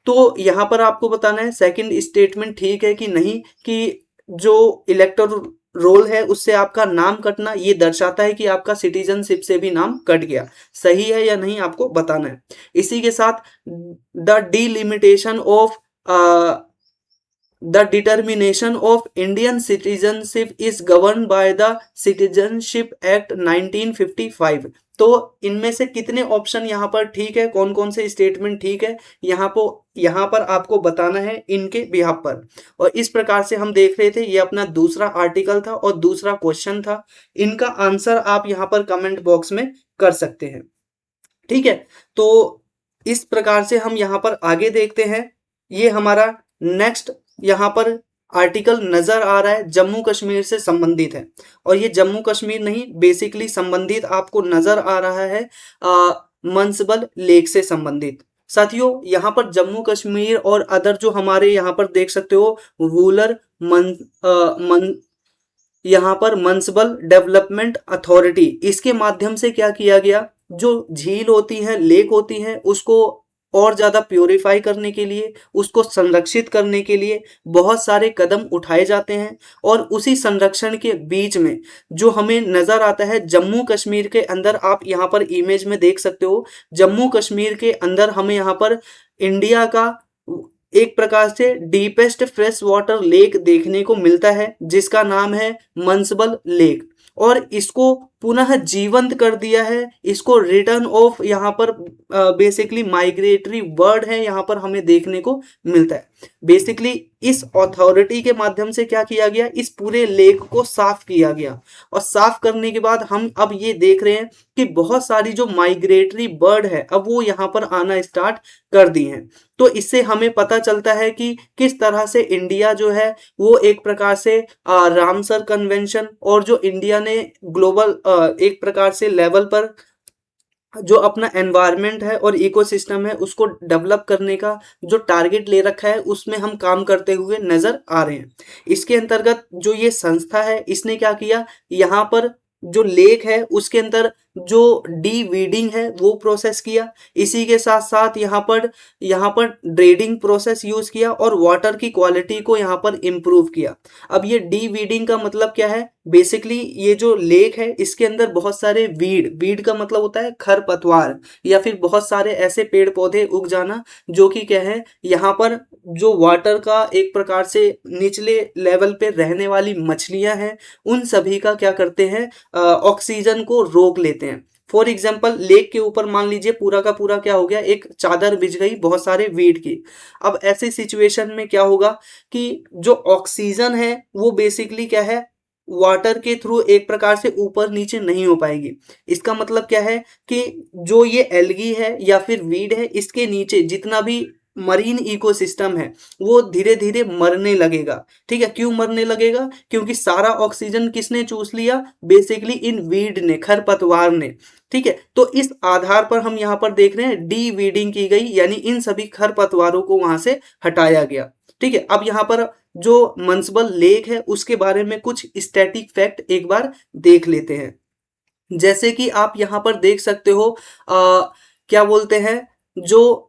Speaker 1: तो यहाँ पर आपको बताना है second statement ठीक है कि नहीं, कि जो इलेक्टोरल रोल है उससे आपका नाम कटना ये दर्शाता है कि आपका सिटीजनशिप से भी नाम कट गया, सही है या नहीं आपको बताना है। इसी के साथ the delimitation of The determination of Indian citizenship is governed by the Citizenship Act 1955। तो इनमें से कितने ऑप्शन यहाँ पर ठीक है, कौन कौन से स्टेटमेंट ठीक है, यहाँ पर आपको बताना है इनके बिहाफ पर। और इस प्रकार से हम देख रहे थे, ये अपना दूसरा आर्टिकल था और दूसरा क्वेश्चन था। इनका आंसर आप यहाँ पर कमेंट बॉक्स में कर सकते हैं, ठीक है। तो इस प्रकार से हम यहाँ पर आगे देखते हैं। ये हमारा नेक्स्ट यहाँ पर आर्टिकल नजर आ रहा है, जम्मू कश्मीर से संबंधित है। और ये जम्मू कश्मीर नहीं, बेसिकली संबंधित आपको नजर आ रहा है मनसबल लेक से संबंधित। साथियों यहाँ पर जम्मू कश्मीर और अदर जो हमारे यहाँ पर देख सकते हो रूरल यहाँ पर मनसबल डेवलपमेंट अथॉरिटी, इसके माध्यम से क्या किया गया, जो झील होती है, लेक होती है, उसको और ज़्यादा प्योरीफाई करने के लिए, उसको संरक्षित करने के लिए बहुत सारे कदम उठाए जाते हैं। और उसी संरक्षण के बीच में जो हमें नज़र आता है जम्मू कश्मीर के अंदर, आप यहाँ पर इमेज में देख सकते हो, जम्मू कश्मीर के अंदर हमें यहाँ पर इंडिया का एक प्रकार से डीपेस्ट फ्रेश वाटर लेक देखने को मिलता है, जिसका नाम है मनसबल लेक। और इसको पुनः जीवंत कर दिया है, इसको रिटर्न ऑफ यहाँ पर बेसिकली माइग्रेटरी बर्ड है यहाँ पर हमें देखने को मिलता है। बेसिकली इस अथॉरिटी के माध्यम से क्या किया गया, इस पूरे लेक को साफ किया गया। और साफ करने के बाद हम अब ये देख रहे हैं कि बहुत सारी जो माइग्रेटरी बर्ड है अब वो यहाँ पर आना स्टार्ट कर दी हैं। तो इससे हमें पता चलता है कि किस तरह से इंडिया जो है वो एक प्रकार से रामसर कन्वेंशन और जो इंडिया ने ग्लोबल एक प्रकार से लेवल पर जो अपना एनवायरनमेंट है और इकोसिस्टम है उसको डेवलप करने का जो टारगेट ले रखा है उसमें हम काम करते हुए नजर आ रहे हैं। इसके अंतर्गत जो ये संस्था है इसने क्या किया, यहाँ पर जो लेक है उसके अंदर जो डी वीडिंग है वो प्रोसेस किया। इसी के साथ साथ यहाँ पर ड्रेडिंग प्रोसेस यूज किया और वाटर की क्वालिटी को यहाँ पर इम्प्रूव किया। अब ये डी वीडिंग का मतलब क्या है, बेसिकली ये जो लेक है इसके अंदर बहुत सारे वीड का मतलब होता है खरपतवार या फिर बहुत सारे ऐसे पेड़ पौधे उग जाना जो कि क्या है, यहाँ पर जो वाटर का एक प्रकार से निचले लेवल पे रहने वाली मछलियां हैं उन सभी का क्या करते हैं, ऑक्सीजन को रोक लेते हैं। फॉर एग्जाम्पल लेक के ऊपर मान लीजिए पूरा का पूरा क्या हो गया, एक चादर बिछ गई बहुत सारे वीड की। अब ऐसे सिचुएशन में क्या होगा कि जो ऑक्सीजन है वो बेसिकली क्या है, वाटर के थ्रू एक प्रकार से ऊपर नीचे नहीं हो पाएगी। इसका मतलब क्या है कि जो ये एल्गी है या फिर वीड है इसके नीचे जितना भी मरीन इकोसिस्टम है वो धीरे धीरे मरने लगेगा। ठीक है, क्यों मरने लगेगा, क्योंकि सारा ऑक्सीजन किसने चूस लिया, बेसिकली इन वीड ने, खरपतवार ने। ठीक है, तो इस आधार पर हम यहाँ पर देख रहे हैं डी वीडिंग की गई, यानी इन सभी खरपतवारों को वहां से हटाया गया। ठीक है, अब यहाँ पर जो मनसबल लेक है उसके बारे में कुछ स्टैटिक फैक्ट एक बार देख लेते हैं। जैसे कि आप यहाँ पर देख सकते हो क्या बोलते हैं, जो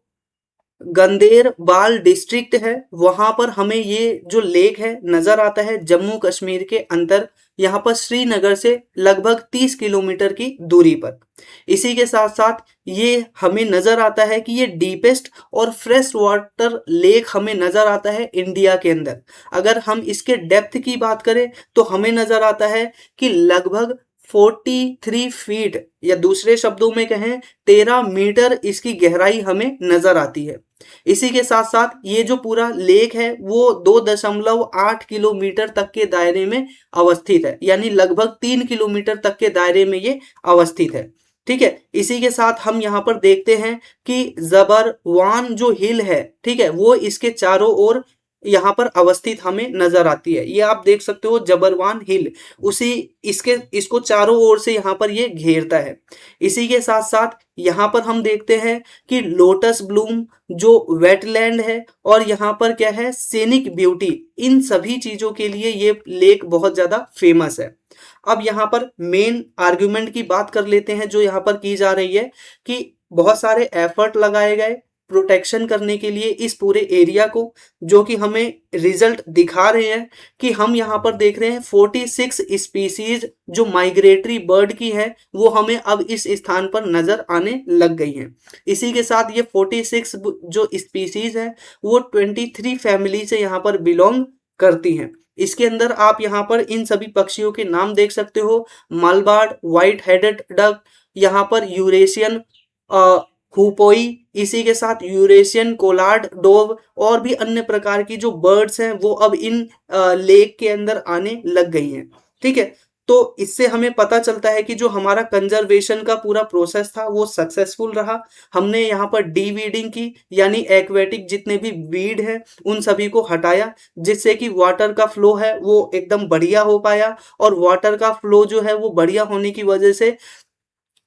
Speaker 1: गंदेरबाल डिस्ट्रिक्ट है वहां पर हमें ये जो लेक है नजर आता है जम्मू कश्मीर के अंदर, यहाँ पर श्रीनगर से लगभग 30 किलोमीटर की दूरी पर। इसी के साथ साथ ये हमें नजर आता है कि ये डीपेस्ट और फ्रेश वाटर लेक हमें नजर आता है इंडिया के अंदर। अगर हम इसके डेप्थ की बात करें तो हमें नजर आता है कि लगभग 43 फीट या दूसरे शब्दों में कहें 13 मीटर इसकी गहराई हमें नजर आती है। इसी के साथ साथ ये जो पूरा लेक है वो 2.8 किलोमीटर तक के दायरे में अवस्थित है, यानी लगभग 3 किलोमीटर तक के दायरे में ये अवस्थित है। ठीक है, इसी के साथ हम यहाँ पर देखते हैं कि जबरवान जो हिल है, ठीक है, वो इसके चारों ओर यहाँ पर अवस्थित हमें नजर आती है। ये आप देख सकते हो जबरवान हिल, उसी इसको चारों ओर से यहाँ पर ये घेरता है। इसी के साथ साथ यहाँ पर हम देखते हैं कि लोटस ब्लूम जो वेटलैंड है, और यहाँ पर क्या है, सीनिक ब्यूटी, इन सभी चीजों के लिए ये लेक बहुत ज्यादा फेमस है। अब यहाँ पर मेन आर्गुमेंट की बात कर लेते हैं जो यहाँ पर की जा रही है, कि बहुत सारे एफर्ट लगाए गए प्रोटेक्शन करने के लिए इस पूरे एरिया को, जो कि हमें रिजल्ट दिखा रहे हैं कि हम यहाँ पर देख रहे हैं 46 स्पीसीज जो माइग्रेटरी बर्ड की है वो हमें अब इस स्थान पर नजर आने लग गई हैं। इसी के साथ ये 46 जो स्पीसीज है वो 23 फैमिली से यहाँ पर बिलोंग करती हैं। इसके अंदर आप यहाँ पर इन सभी पक्षियों के नाम देख सकते हो, मलबार्ड, व्हाइट हेडेड डक, यहाँ पर यूरेशियन हुपोई, इसी के साथ यूरेशियन कोलार्ड डोव, और भी अन्य प्रकार की जो बर्ड्स हैं वो अब इन लेक के अंदर आने लग गई हैं। ठीक है, तो इससे हमें पता चलता है कि जो हमारा कंजर्वेशन का पूरा प्रोसेस था वो सक्सेसफुल रहा। हमने यहाँ पर डीवीडिंग की, यानी एक्वेटिक जितने भी वीड है उन सभी को हटाया, जिससे कि वाटर का फ्लो है वो एकदम बढ़िया हो पाया, और वाटर का फ्लो जो है वो बढ़िया होने की वजह से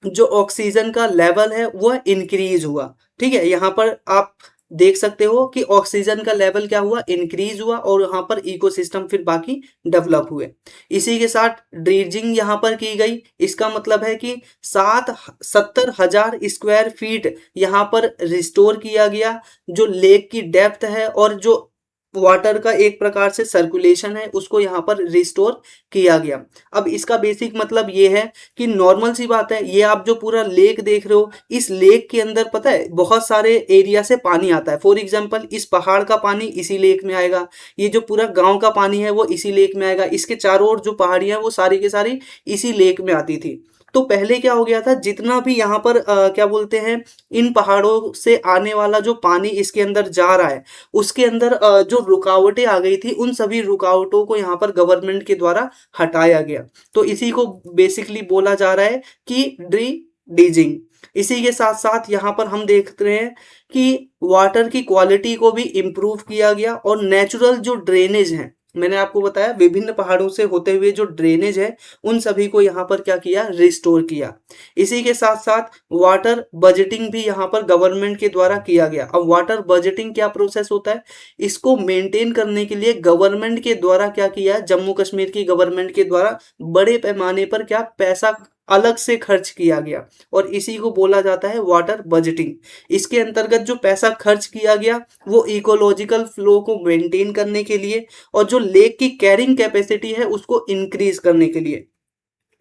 Speaker 1: जो ऑक्सीजन का लेवल है वह इंक्रीज हुआ। ठीक है, यहाँ पर आप देख सकते हो कि ऑक्सीजन का लेवल क्या हुआ, इंक्रीज हुआ, और यहाँ पर इकोसिस्टम फिर बाकी डेवलप हुए। इसी के साथ ड्रेजिंग यहाँ पर की गई। इसका मतलब है कि 70,000 स्क्वायर फीट यहाँ पर रिस्टोर किया गया। जो लेक की डेप्थ है और जो वाटर का एक प्रकार से सर्कुलेशन है उसको यहाँ पर रिस्टोर किया गया। अब इसका बेसिक मतलब ये है कि नॉर्मल सी बात है, ये आप जो पूरा लेक देख रहे हो, इस लेक के अंदर पता है बहुत सारे एरिया से पानी आता है। फॉर एग्जांपल इस पहाड़ का पानी इसी लेक में आएगा, ये जो पूरा गांव का पानी है वो इसी लेक में आएगा, इसके चारों ओर जो पहाड़ियां हैं वो सारी की सारी इसी लेक में आती थी। तो पहले क्या हो गया था, जितना भी यहाँ पर क्या बोलते हैं, इन पहाड़ों से आने वाला जो पानी इसके अंदर जा रहा है उसके अंदर जो रुकावटें आ गई थी उन सभी रुकावटों को यहाँ पर गवर्नमेंट के द्वारा हटाया गया। तो इसी को बेसिकली बोला जा रहा है कि ड्री डीजिंग। इसी के साथ साथ यहाँ पर हम देख रहे हैं कि वाटर की क्वालिटी को भी इम्प्रूव किया गया, और नेचुरल जो ड्रेनेज है, मैंने आपको बताया विभिन्न पहाड़ों से होते हुए जो ड्रेनेज है उन सभी को यहाँ पर क्या किया, रिस्टोर किया। इसी के साथ साथ वाटर बजटिंग भी यहाँ पर गवर्नमेंट के द्वारा किया गया। अब वाटर बजटिंग क्या प्रोसेस होता है, इसको मेंटेन करने के लिए गवर्नमेंट के द्वारा क्या किया, जम्मू कश्मीर की गवर्नमेंट के द्वारा बड़े पैमाने पर क्या पैसा अलग से खर्च किया गया, और इसी को बोला जाता है वाटर बजटिंग। इसके अंतर्गत जो पैसा खर्च किया गया वो इकोलॉजिकल फ्लो को मेंटेन करने के लिए, और जो लेक की कैरिंग कैपेसिटी है उसको इंक्रीज करने के लिए।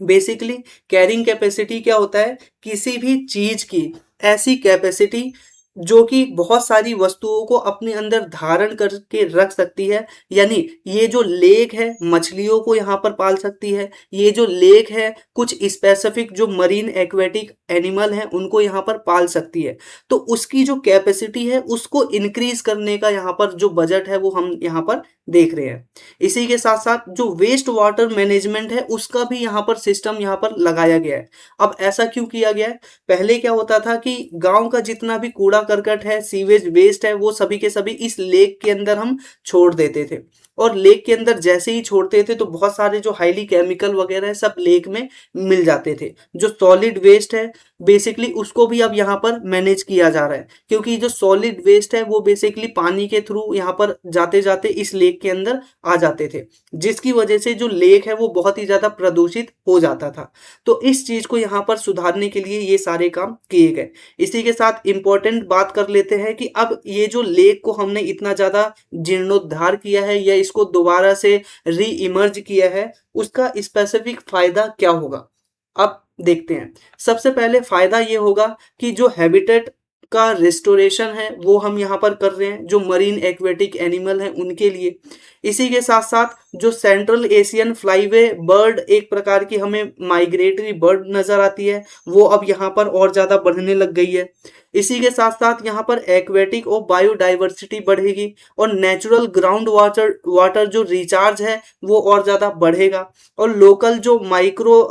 Speaker 1: बेसिकली कैरिंग कैपेसिटी क्या होता है, किसी भी चीज की ऐसी कैपेसिटी जो कि बहुत सारी वस्तुओं को अपने अंदर धारण करके रख सकती है। यानी ये जो लेक है मछलियों को यहाँ पर पाल सकती है, ये जो लेक है कुछ स्पेसिफिक जो मरीन एक्वेटिक एनिमल हैं उनको यहाँ पर पाल सकती है। तो उसकी जो कैपेसिटी है उसको इंक्रीज करने का यहाँ पर जो बजट है वो हम यहाँ पर देख रहे हैं। इसी के साथ साथ जो वेस्ट वाटर मैनेजमेंट है उसका भी यहाँ पर सिस्टम यहाँ पर लगाया गया है। अब ऐसा क्यों किया गया है, पहले क्या होता था कि गांव का जितना भी कूड़ा करकट है, सीवेज वेस्ट है, वो सभी के सभी इस लेक के अंदर हम छोड़ देते थे, और लेक के अंदर जैसे ही छोड़ते थे तो बहुत सारे जो हाईली केमिकल वगैरह है सब लेक में मिल जाते थे। जो सॉलिड वेस्ट है बेसिकली उसको भी अब यहाँ पर मैनेज किया जा रहा है, क्योंकि जो सॉलिड वेस्ट है वो बेसिकली पानी के थ्रू यहाँ पर जाते जाते इस लेक के अंदर आ जाते थे, जिसकी वजह से जो लेक है वो बहुत ही ज्यादा प्रदूषित हो जाता था। तो इस चीज को यहाँ पर सुधारने के लिए ये सारे काम किए गए। इसी के साथ इंपॉर्टेंट बात कर लेते हैं कि अब ये जो लेक को हमने इतना ज्यादा जीर्णोद्धार किया है या इसको दोबारा से री इमर्ज किया है, उसका स्पेसिफिक फायदा क्या होगा अब देखते हैं। सबसे पहले फायदा ये होगा कि जो हैबिटेट का रिस्टोरेशन है वो हम यहाँ पर कर रहे हैं, जो मरीन एक्वेटिक एनिमल हैं उनके लिए। इसी के साथ साथ जो सेंट्रल एशियन फ्लाईवे बर्ड एक प्रकार की हमें माइग्रेटरी बर्ड नजर आती है वो अब यहाँ पर और ज्यादा बढ़ने लग गई है। इसी के साथ साथ यहाँ पर एक्वेटिक और बायोडाइवर्सिटी बढ़ेगी, और नेचुरल ग्राउंड वाटर जो रिचार्ज है वो और ज़्यादा बढ़ेगा, और लोकल जो माइक्रो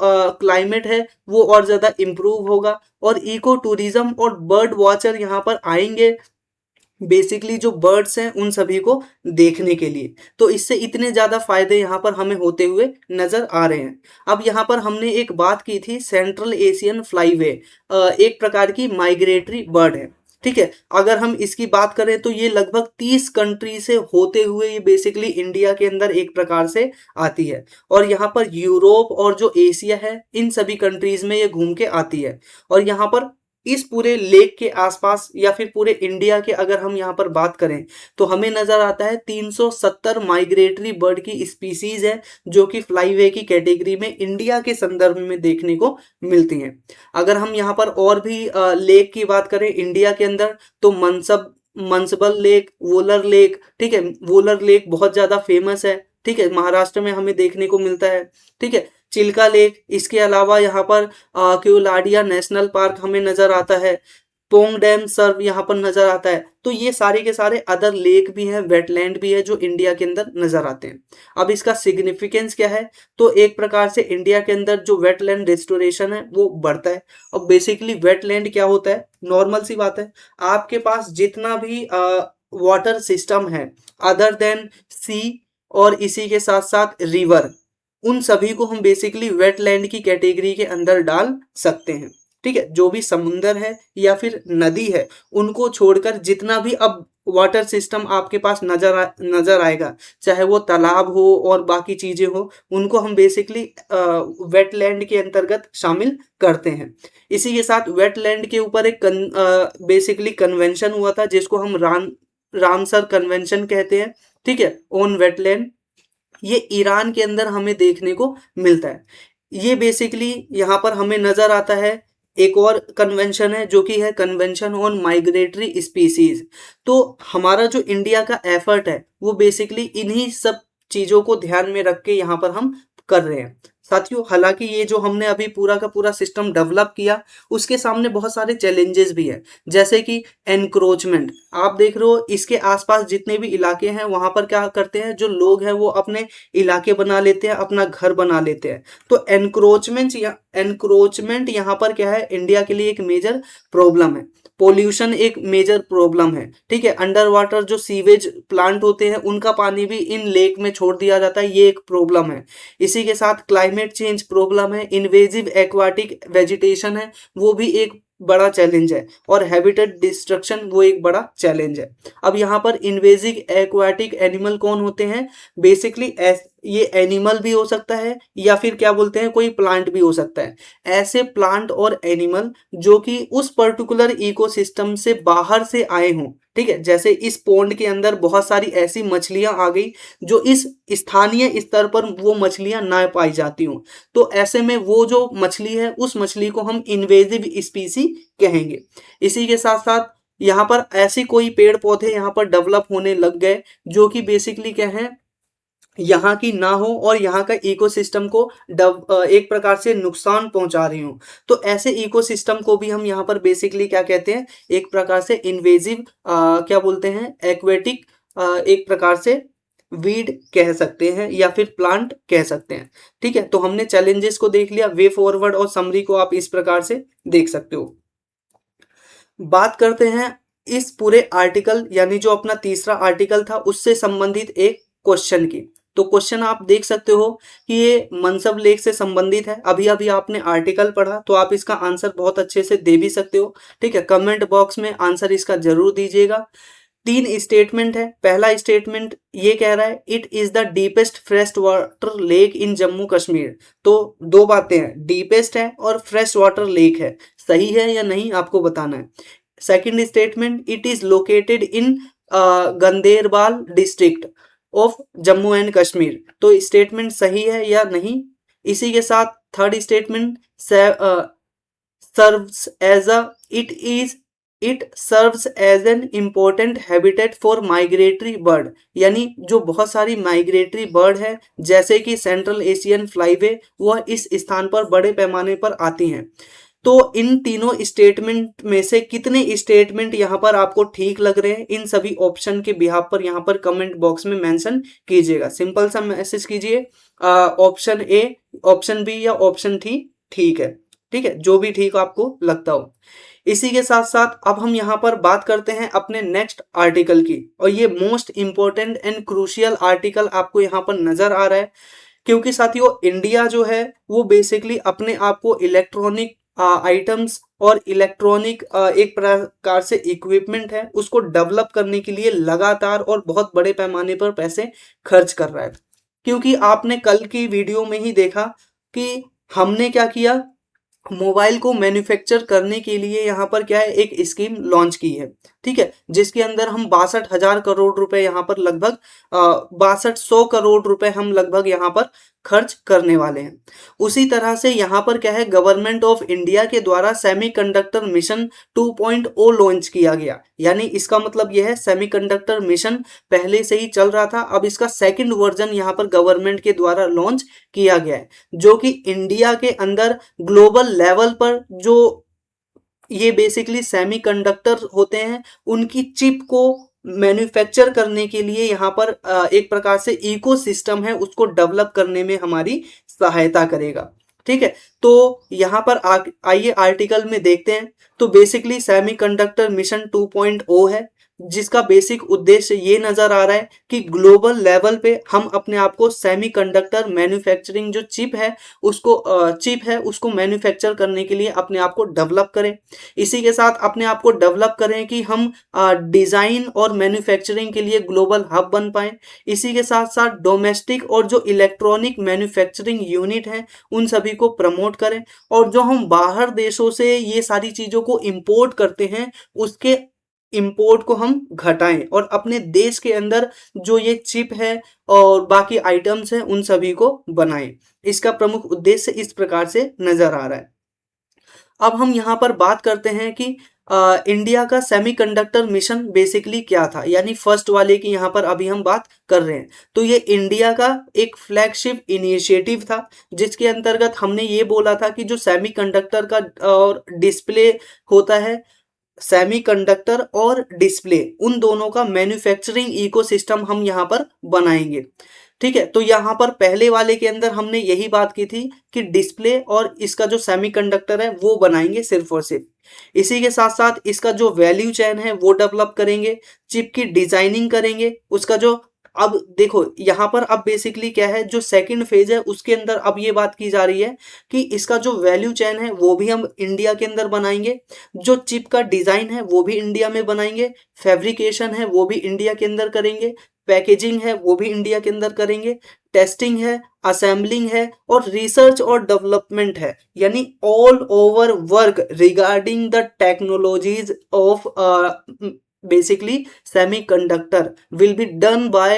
Speaker 1: क्लाइमेट है वो और ज़्यादा इम्प्रूव होगा, और इको टूरिज्म और बर्ड वॉचर यहाँ पर आएंगे बेसिकली जो बर्ड्स हैं उन सभी को देखने के लिए। तो इससे इतने ज़्यादा फायदे यहाँ पर हमें होते हुए नज़र आ रहे हैं। अब यहाँ पर हमने एक बात की थी, सेंट्रल एशियन फ्लाईवे एक प्रकार की माइग्रेटरी बर्ड है, ठीक है। अगर हम इसकी बात करें तो ये लगभग 30 कंट्री से होते हुए ये बेसिकली इंडिया के अंदर एक प्रकार से आती है, और यहाँ पर यूरोप और जो एशिया है इन सभी कंट्रीज में ये घूम के आती है। और यहाँ पर इस पूरे लेक के आसपास या फिर पूरे इंडिया के अगर हम यहाँ पर बात करें तो हमें नजर आता है 370 माइग्रेटरी बर्ड की स्पीसीज है जो कि फ्लाईवे की कैटेगरी में इंडिया के संदर्भ में देखने को मिलती हैं। अगर हम यहाँ पर और भी लेक की बात करें इंडिया के अंदर तो मनसबल लेक, वोलर लेक, ठीक है। वोलर लेक बहुत ज्यादा फेमस है, ठीक है, महाराष्ट्र में हमें देखने को मिलता है, ठीक है। चिल्का लेक, इसके अलावा यहाँ पर क्योलाडिया नेशनल पार्क हमें नजर आता है, पोंग डैम सर्व यहाँ पर नजर आता है। तो ये सारे के सारे अदर लेक भी हैं, वेटलैंड भी है जो इंडिया के अंदर नजर आते हैं। अब इसका सिग्निफिकेंस क्या है, तो एक प्रकार से इंडिया के अंदर जो वेटलैंड रिस्टोरेशन है वो बढ़ता है। और बेसिकली वेटलैंड क्या होता है, नॉर्मल सी बात है, आपके पास जितना भी वाटर सिस्टम है अदर देन सी और इसी के साथ साथ रिवर, उन सभी को हम बेसिकली वेटलैंड की कैटेगरी के अंदर डाल सकते हैं, ठीक है। जो भी समुंदर है या फिर नदी है उनको छोड़कर जितना भी अब वाटर सिस्टम आपके पास नजर आएगा, चाहे वो तालाब हो और बाकी चीजें हो, उनको हम बेसिकली वेटलैंड के अंतर्गत शामिल करते हैं। इसी के साथ वेटलैंड के ऊपर एक बेसिकली कन्वेंशन हुआ था जिसको हम रामसर कन्वेंशन कहते हैं, ठीक है, ऑन वेटलैंड। ये ईरान के अंदर हमें देखने को मिलता है। ये बेसिकली यहाँ पर हमें नजर आता है। एक और कन्वेंशन है जो कि है कन्वेंशन ऑन माइग्रेटरी स्पीसीज। तो हमारा जो इंडिया का एफर्ट है वो बेसिकली इन्हीं सब चीजों को ध्यान में रख के यहाँ पर हम कर रहे हैं साथियों। हालांकि ये जो हमने अभी पूरा का पूरा सिस्टम डेवलप किया उसके सामने बहुत सारे चैलेंजेस भी हैं, जैसे कि एनक्रोचमेंट। आप देख रहे हो इसके आसपास जितने भी इलाके हैं वहां पर क्या करते हैं, जो लोग हैं वो अपने इलाके बना लेते हैं, अपना घर बना लेते हैं। तो एनक्रोचमेंट यहाँ पर क्या है, इंडिया के लिए एक मेजर प्रॉब्लम है। पोल्यूशन एक मेजर प्रॉब्लम है, ठीक है। अंडर वाटर जो सीवेज प्लांट होते हैं उनका पानी भी इन लेक में छोड़ दिया जाता है, ये एक प्रॉब्लम है। इसी के साथ क्लाइमेट चेंज प्रॉब्लम है, इन्वेजिव एक्वाटिक वेजिटेशन है वो भी एक बड़ा चैलेंज है, और हैबिटेट डिस्ट्रक्शन वो एक बड़ा चैलेंज है। अब यहाँ पर इन्वेजिव एक्वाटिक एनिमल कौन होते हैं, बेसिकली ये एनिमल भी हो सकता है या फिर क्या बोलते हैं कोई प्लांट भी हो सकता है। ऐसे प्लांट और एनिमल जो कि उस पर्टिकुलर इकोसिस्टम से बाहर से आए हों, ठीक है। जैसे इस पॉन्ड के अंदर बहुत सारी ऐसी मछलियां आ गई जो इस स्थानीय स्तर पर वो मछलियां ना पाई जाती हूँ, तो ऐसे में वो जो मछली है उस मछली को हम इन्वेजिव स्पीसी कहेंगे। इसी के साथ साथ यहाँ पर ऐसे कोई पेड़ पौधे यहाँ पर डेवलप होने लग गए जो कि बेसिकली क्या है, यहाँ की ना हो और यहाँ का इकोसिस्टम को एक प्रकार से नुकसान पहुंचा रही हूँ। तो ऐसे इकोसिस्टम को भी हम यहाँ पर बेसिकली क्या कहते हैं, एक प्रकार से इन्वेजिव क्या बोलते हैं, एक्वेटिक एक प्रकार से वीड कह सकते हैं या फिर प्लांट कह सकते हैं, ठीक है। तो हमने चैलेंजेस को देख लिया, वे फॉरवर्ड और समरी को आप इस प्रकार से देख सकते हो। बात करते हैं इस पूरे आर्टिकल यानी जो अपना तीसरा आर्टिकल था उससे संबंधित एक क्वेश्चन की। तो क्वेश्चन आप देख सकते हो कि ये मनसब लेक से संबंधित है। अभी अभी आपने आर्टिकल पढ़ा तो आप इसका आंसर बहुत अच्छे से दे भी सकते हो, ठीक है। कमेंट बॉक्स में आंसर इसका जरूर दीजिएगा। 3 स्टेटमेंट है। पहला स्टेटमेंट ये कह रहा है it is the deepest fresh water lake in Jammu Kashmir. तो दो बातें हैं, डीपेस्ट है और फ्रेश वाटर लेक है, सही है या नहीं आपको बताना है। Second statement it is located in Ganderbal district of Jammu and Kashmir. तो स्टेटमेंट सही है या नहीं। इसी के साथ third statement serves as a it serves as an important habitat for migratory bird, यानी जो बहुत सारी माइग्रेटरी बर्ड है जैसे कि सेंट्रल एशियन फ्लाईवे वह इस स्थान पर बड़े पैमाने पर आती हैं। तो इन तीनों स्टेटमेंट में से कितने स्टेटमेंट यहाँ पर आपको ठीक लग रहे हैं, इन सभी ऑप्शन के बिहाफ पर यहाँ पर कमेंट बॉक्स में मेंशन कीजिएगा। सिंपल सा मैसेज कीजिए ऑप्शन ए, ऑप्शन बी या ऑप्शन डी ठीक है, ठीक है, जो भी ठीक आपको लगता हो। इसी के साथ साथ अब हम यहाँ पर बात करते हैं अपने नेक्स्ट आर्टिकल की, और ये most important and crucial article आपको यहाँ पर नजर आ रहा है, क्योंकि साथियों इंडिया जो है वो बेसिकली अपने आप को इलेक्ट्रॉनिक आइटम्स और इलेक्ट्रॉनिक एक प्रकार से इक्विपमेंट है उसको डेवलप करने के लिए लगातार और बहुत बड़े पैमाने पर पैसे खर्च कर रहा है। क्योंकि आपने कल की वीडियो में ही देखा कि हमने क्या किया, मोबाइल को मैन्युफैक्चर करने के लिए यहाँ पर क्या है, एक स्कीम लॉन्च की है, ठीक है, जिसके अंदर हम 62,000 करोड़ रुपए यहाँ पर लगभग 6200 करोड़ रुपए हम लगभग यहाँ पर खर्च करने वाले हैं। उसी तरह से यहाँ पर क्या है, गवर्नमेंट ऑफ इंडिया के द्वारा सेमीकंडक्टर मिशन 2.0 लॉन्च किया गया। यानी इसका मतलब यह है सेमीकंडक्टर मिशन पहले से ही चल रहा था, अब इसका सेकंड वर्जन यहाँ पर गवर्नमेंट के द्वारा लॉन्च किया गया है, जो कि इंडिया के अंदर ग्लोबल लेवल पर जो ये बेसिकली सेमीकंडक्टर होते हैं उनकी चिप को मैन्युफैक्चर करने के लिए यहाँ पर एक प्रकार से इकोसिस्टम है उसको डेवलप करने में हमारी सहायता करेगा। ठीक है, तो यहाँ पर आइए आर्टिकल में देखते हैं। तो बेसिकली सेमीकंडक्टर मिशन 2.0 है, जिसका बेसिक उद्देश्य ये नजर आ रहा है कि ग्लोबल लेवल पे हम अपने आप को सेमीकंडक्टर मैन्युफैक्चरिंग जो चिप है उसको मैन्युफैक्चर करने के लिए अपने आप को डेवलप करें। इसी के साथ अपने आप को डेवलप करें कि हम डिजाइन और मैन्युफैक्चरिंग के लिए ग्लोबल हब बन पाए। इसी के साथ साथ डोमेस्टिक और जो इलेक्ट्रॉनिक मैन्युफैक्चरिंग यूनिट है उन सभी को प्रमोट करें, और जो हम बाहर देशों से ये सारी चीजों को इंपोर्ट करते हैं उसके इंपोर्ट को हम घटाएं, और अपने देश के अंदर जो ये चिप है और बाकी आइटम्स हैं उन सभी को बनाएं। इसका प्रमुख उद्देश्य इस प्रकार से नजर आ रहा है। अब हम यहाँ पर बात करते हैं कि इंडिया का सेमीकंडक्टर मिशन बेसिकली क्या था, यानी फर्स्ट वाले की यहाँ पर अभी हम बात कर रहे हैं। तो ये इंडिया का एक फ्लैगशिप इनिशिएटिव था, जिसके अंतर्गत हमने ये बोला था कि जो सेमीकंडक्टर का और डिस्प्ले होता है, सेमीकंडक्टर और डिस्प्ले उन दोनों का मैन्युफैक्चरिंग इकोसिस्टम हम यहाँ पर बनाएंगे। ठीक है, तो यहाँ पर पहले वाले के अंदर हमने यही बात की थी कि डिस्प्ले और इसका जो सेमीकंडक्टर है वो बनाएंगे सिर्फ और सिर्फ। इसी के साथ साथ इसका जो वैल्यू चेन है वो डेवलप करेंगे, चिप की डिजाइनिंग करेंगे, उसका जो अब देखो यहाँ पर अब बेसिकली क्या है, जो सेकंड फेज है उसके अंदर अब ये बात की जा रही है कि इसका जो वैल्यू चेन है वो भी हम इंडिया के अंदर बनाएंगे, जो चिप का डिजाइन है वो भी इंडिया में बनाएंगे, फैब्रिकेशन है वो भी इंडिया के अंदर करेंगे, पैकेजिंग है वो भी इंडिया के अंदर करेंगे, टेस्टिंग है, असेंबलिंग है, और रिसर्च और डेवलपमेंट है, यानी all over work regarding the technologies of basically semiconductor will be done by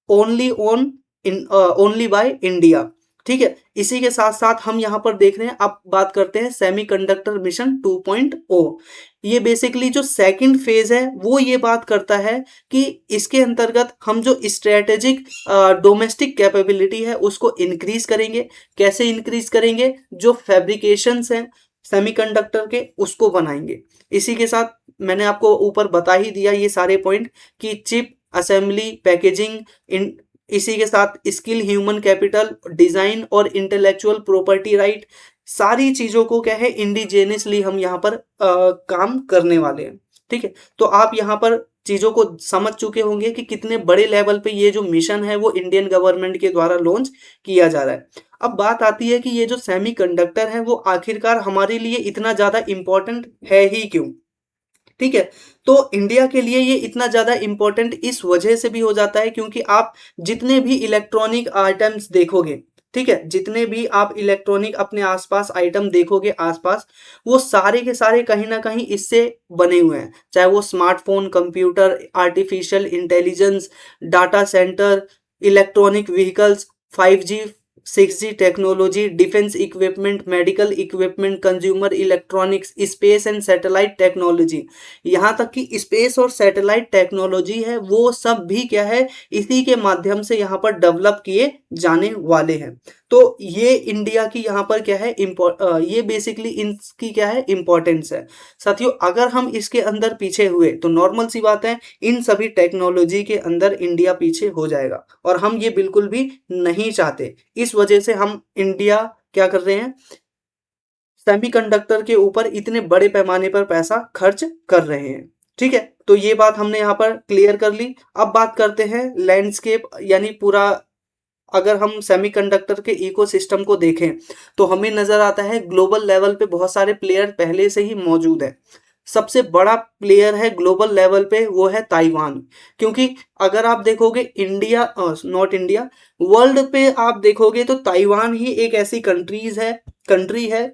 Speaker 1: only by India। ठीक है, इसी के साथ साथ हम यहाँ पर देख रहे हैं, अब बात करते हैं सेमीकंडक्टर मिशन 2.0। ये बेसिकली जो सेकंड फेज है वो ये बात करता है कि इसके अंतर्गत हम जो स्ट्रेटेजिक डोमेस्टिक कैपेबिलिटी है उसको इंक्रीज करेंगे। कैसे इंक्रीज करेंगे, जो फैब्रिकेशंस हैं सेमीकंडक्टर के उसको बनाएंगे। इसी के साथ मैंने आपको ऊपर बता ही दिया ये सारे पॉइंट कि चिप, असेंबली, पैकेजिंग, इसी के साथ स्किल, ह्यूमन कैपिटल, डिजाइन और इंटेलेक्चुअल प्रॉपर्टी राइट, सारी चीजों को क्या है इंडिजेनियसली हम यहाँ पर काम करने वाले हैं। ठीक है, तो आप यहाँ पर चीजों को समझ चुके होंगे कि कितने बड़े लेवल पे ये जो मिशन है वो इंडियन गवर्नमेंट के द्वारा लॉन्च किया जा रहा है। अब बात आती है कि ये जो सेमीकंडक्टर है वो आखिरकार हमारे लिए इतना ज्यादा इंपॉर्टेंट है ही क्यों। ठीक है, तो इंडिया के लिए ये इतना ज्यादा इंपॉर्टेंट इस वजह से भी हो जाता है क्योंकि आप जितने भी इलेक्ट्रॉनिक आइटम्स देखोगे, ठीक है, जितने भी आप इलेक्ट्रॉनिक अपने आसपास आइटम देखोगे आसपास, वो सारे के सारे कहीं ना कहीं इससे बने हुए हैं, चाहे वो smartphone, computer, artificial intelligence, data centre, electronic vehicles, 5G 6G technology, defence equipment, medical equipment, consumer electronics, space and satellite technology, यहाँ तक कि स्पेस और सैटेलाइट टेक्नोलॉजी है वो सब भी क्या है इसी के माध्यम से यहाँ पर डेवलप किए जाने वाले हैं। तो ये इंडिया की यहाँ पर क्या है ये बेसिकली इनकी क्या है इंपॉर्टेंस है। साथियों अगर हम इसके अंदर पीछे हुए तो नॉर्मल सी बात है इन सभी टेक्नोलॉजी के अंदर इंडिया पीछे हो जाएगा, और हम ये बिल्कुल भी नहीं चाहते। इस वजह से हम इंडिया क्या कर रहे हैं, सेमीकंडक्टर के ऊपर इतने बड़े पैमाने पर पैसा खर्च कर रहे हैं। ठीक है, तो ये बात हमने यहाँ पर क्लियर कर ली। अब बात करते हैं लैंडस्केप, यानी पूरा अगर हम सेमीकंडक्टर के इकोसिस्टम को देखें तो हमें नजर आता है ग्लोबल लेवल पे बहुत सारे प्लेयर पहले से ही मौजूद है। सबसे बड़ा प्लेयर है ग्लोबल लेवल पे वो है ताइवान, क्योंकि अगर आप देखोगे इंडिया, नॉट इंडिया, वर्ल्ड पे आप देखोगे तो ताइवान ही एक ऐसी कंट्री है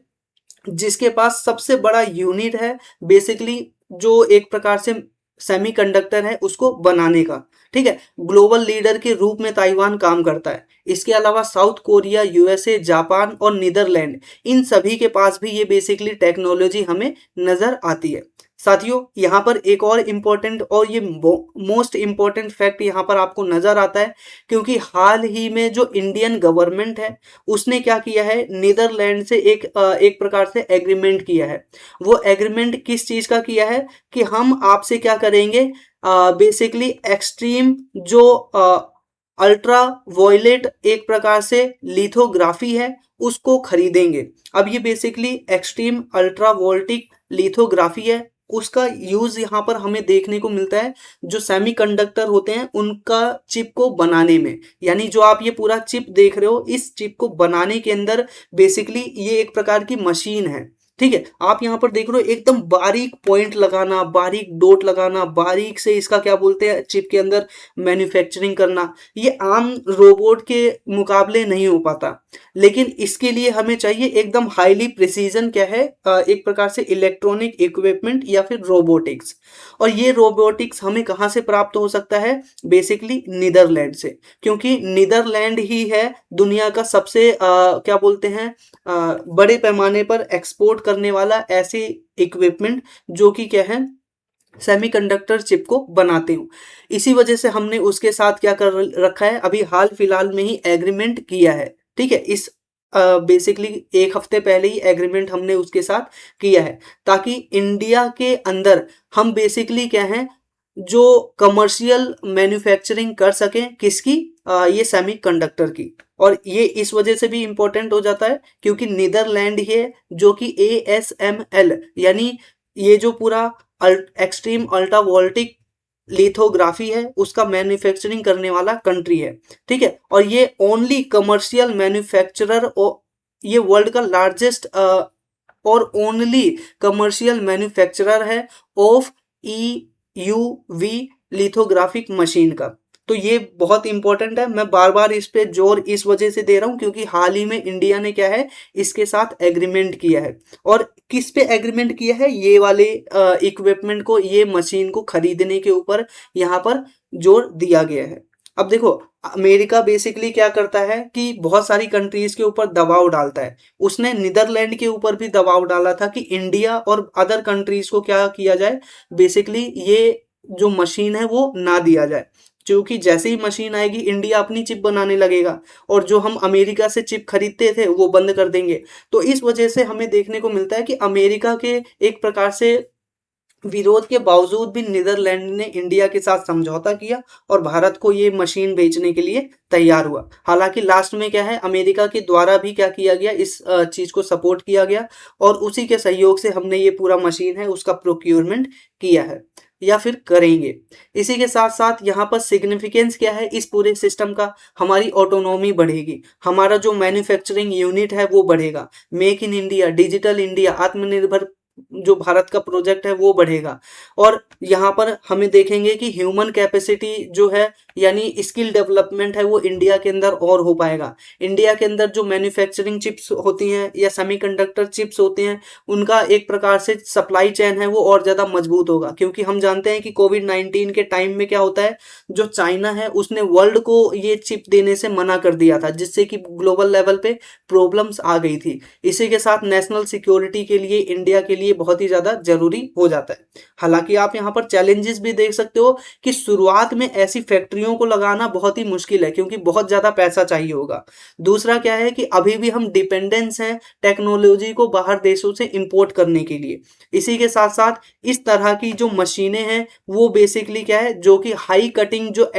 Speaker 1: जिसके पास सबसे बड़ा यूनिट है बेसिकली, जो एक प्रकार से सेमीकंडक्टर है उसको बनाने का। ठीक है, ग्लोबल लीडर के रूप में ताइवान काम करता है। इसके अलावा साउथ कोरिया, यूएसए, जापान और नीदरलैंड, इन सभी के पास भी ये बेसिकली टेक्नोलॉजी हमें नजर आती है। साथियों, यहाँ पर एक और इम्पोर्टेंट और ये मोस्ट इम्पोर्टेंट फैक्ट यहाँ पर आपको नजर आता है, क्योंकि हाल ही में जो इंडियन गवर्नमेंट है उसने क्या किया है, नीदरलैंड से एक प्रकार से एग्रीमेंट किया है। वो एग्रीमेंट किस चीज का किया है कि हम आपसे क्या करेंगे, बेसिकली एक्सट्रीम जो अल्ट्रा वायलेट एक प्रकार से लिथोग्राफी है उसको खरीदेंगे। अब ये basically extreme ultra voltaic lithography है, उसका यूज यहाँ पर हमें देखने को मिलता है जो सेमीकंडक्टर होते हैं उनका चिप को बनाने में। यानी जो आप ये पूरा चिप देख रहे हो, इस चिप को बनाने के अंदर बेसिकली ये एक प्रकार की मशीन है। ठीक है, आप यहाँ पर देख रहे हो एकदम बारीक पॉइंट लगाना, बारीक डॉट लगाना, बारीक से इसका क्या बोलते हैं चिप के अंदर मैन्युफैक्चरिंग करना, ये आम रोबोट के मुकाबले नहीं हो पाता। लेकिन इसके लिए हमें चाहिए एकदम हाईली प्रिसीजन क्या है, एक प्रकार से इलेक्ट्रॉनिक इक्विपमेंट या फिर रोबोटिक्स। और ये रोबोटिक्स हमें कहाँ से प्राप्त हो सकता है, बेसिकली नीदरलैंड से, क्योंकि नीदरलैंड ही है दुनिया का सबसे क्या बोलते हैं बड़े पैमाने पर एक्सपोर्ट करने वाला ऐसे इक्विपमेंट जो कि क्या है, सेमीकंडक्टर चिप को बनाते हो। इसी वजह से हमने उसके साथ क्या कर रखा है, अभी हाल फिलहाल में ही एग्रीमेंट किया है। ठीक है, इस बेसिकली एक हफ्ते पहले ही एग्रीमेंट हमने उसके साथ किया है, ताकि इंडिया के अंदर हम बेसिकली क्या है, जो कमर्शियल मैन्युफैक्चरिंग कर सकें किसकी, ये सेमीकंडक्टर की। और ये इस वजह से भी इंपॉर्टेंट हो जाता है क्योंकि नीदरलैंड ही है जो कि ASML, यानी ये जो पूरा एक्सट्रीम अल्ट्रा वोल्टिक लिथोग्राफी है उसका मैन्युफैक्चरिंग करने वाला कंट्री है। ठीक है, और ये ओनली कमर्शियल मैन्युफैक्चरर और ये वर्ल्ड का लार्जेस्ट और ओनली कमर्शियल मैन्युफैक्चरर है ऑफ EUV लिथोग्राफिक मशीन का। तो ये बहुत इंपॉर्टेंट है, मैं बार बार इस पे जोर इस वजह से दे रहा हूँ क्योंकि हाल ही में इंडिया ने क्या है इसके साथ एग्रीमेंट किया है। और किस पे एग्रीमेंट किया है, ये वाले इक्विपमेंट को, ये मशीन को खरीदने के ऊपर यहाँ पर जोर दिया गया है। अब देखो, अमेरिका बेसिकली क्या करता है कि बहुत सारी कंट्रीज के ऊपर दबाव डालता है। उसने नीदरलैंड के ऊपर भी दबाव डाला था कि इंडिया और अदर कंट्रीज को क्या किया जाए, बेसिकली ये जो मशीन है वो ना दिया जाए, क्योंकि जैसे ही मशीन आएगी इंडिया अपनी चिप बनाने लगेगा और जो हम अमेरिका से चिप खरीदते थे वो बंद कर देंगे। तो इस वजह से हमें देखने को मिलता है कि अमेरिका के एक प्रकार से विरोध के बावजूद भी नीदरलैंड ने इंडिया के साथ समझौता किया और भारत को ये मशीन बेचने के लिए तैयार हुआ। हालांकि लास्ट में क्या है, अमेरिका के द्वारा भी क्या किया गया, इस चीज को सपोर्ट किया गया और उसी के सहयोग से हमने ये पूरा मशीन है उसका प्रोक्योरमेंट किया है या फिर करेंगे। इसी के साथ साथ यहाँ पर सिग्निफिकेंस क्या है इस पूरे सिस्टम का, हमारी ऑटोनॉमी बढ़ेगी, हमारा जो मैन्युफैक्चरिंग यूनिट है वो बढ़ेगा, make in India, digital India, आत्मनिर्भर जो भारत का प्रोजेक्ट है वो बढ़ेगा। और यहाँ पर हमें देखेंगे कि ह्यूमन कैपेसिटी जो है यानी स्किल डेवलपमेंट है वो इंडिया के अंदर और हो पाएगा। इंडिया के अंदर जो मैन्युफैक्चरिंग चिप्स होती हैं या सेमीकंडक्टर चिप्स होते हैं उनका एक प्रकार से सप्लाई चेन है वो और ज़्यादा मजबूत होगा, क्योंकि हम जानते हैं कि कोविड-19 के टाइम में क्या होता है, जो चाइना है उसने वर्ल्ड को ये चिप देने से मना कर दिया था जिससे कि ग्लोबल लेवल पे प्रॉब्लम्स आ गई थी। इसी के साथ नेशनल सिक्योरिटी के लिए इंडिया के लिए बहुत ही ज़्यादा जरूरी हो जाता है। हालांकि आप यहाँ पर चैलेंजेस भी देख सकते हो कि शुरुआत में ऐसी फैक्ट्रियों को लगाना बहुत ही मुश्किल है क्योंकि बहुत ज़्यादा पैसा चाहिए होगा। दूसरा क्या है कि अभी भी हम डिपेंडेंस हैं टेक्नोलॉजी को बाहर देशों से इंपोर्ट करने के लिए। इसी के साथ साथ इस तरह की जो मशीनें हैं वो बेसिकली क्या है, जो कि हाई कटिंग जो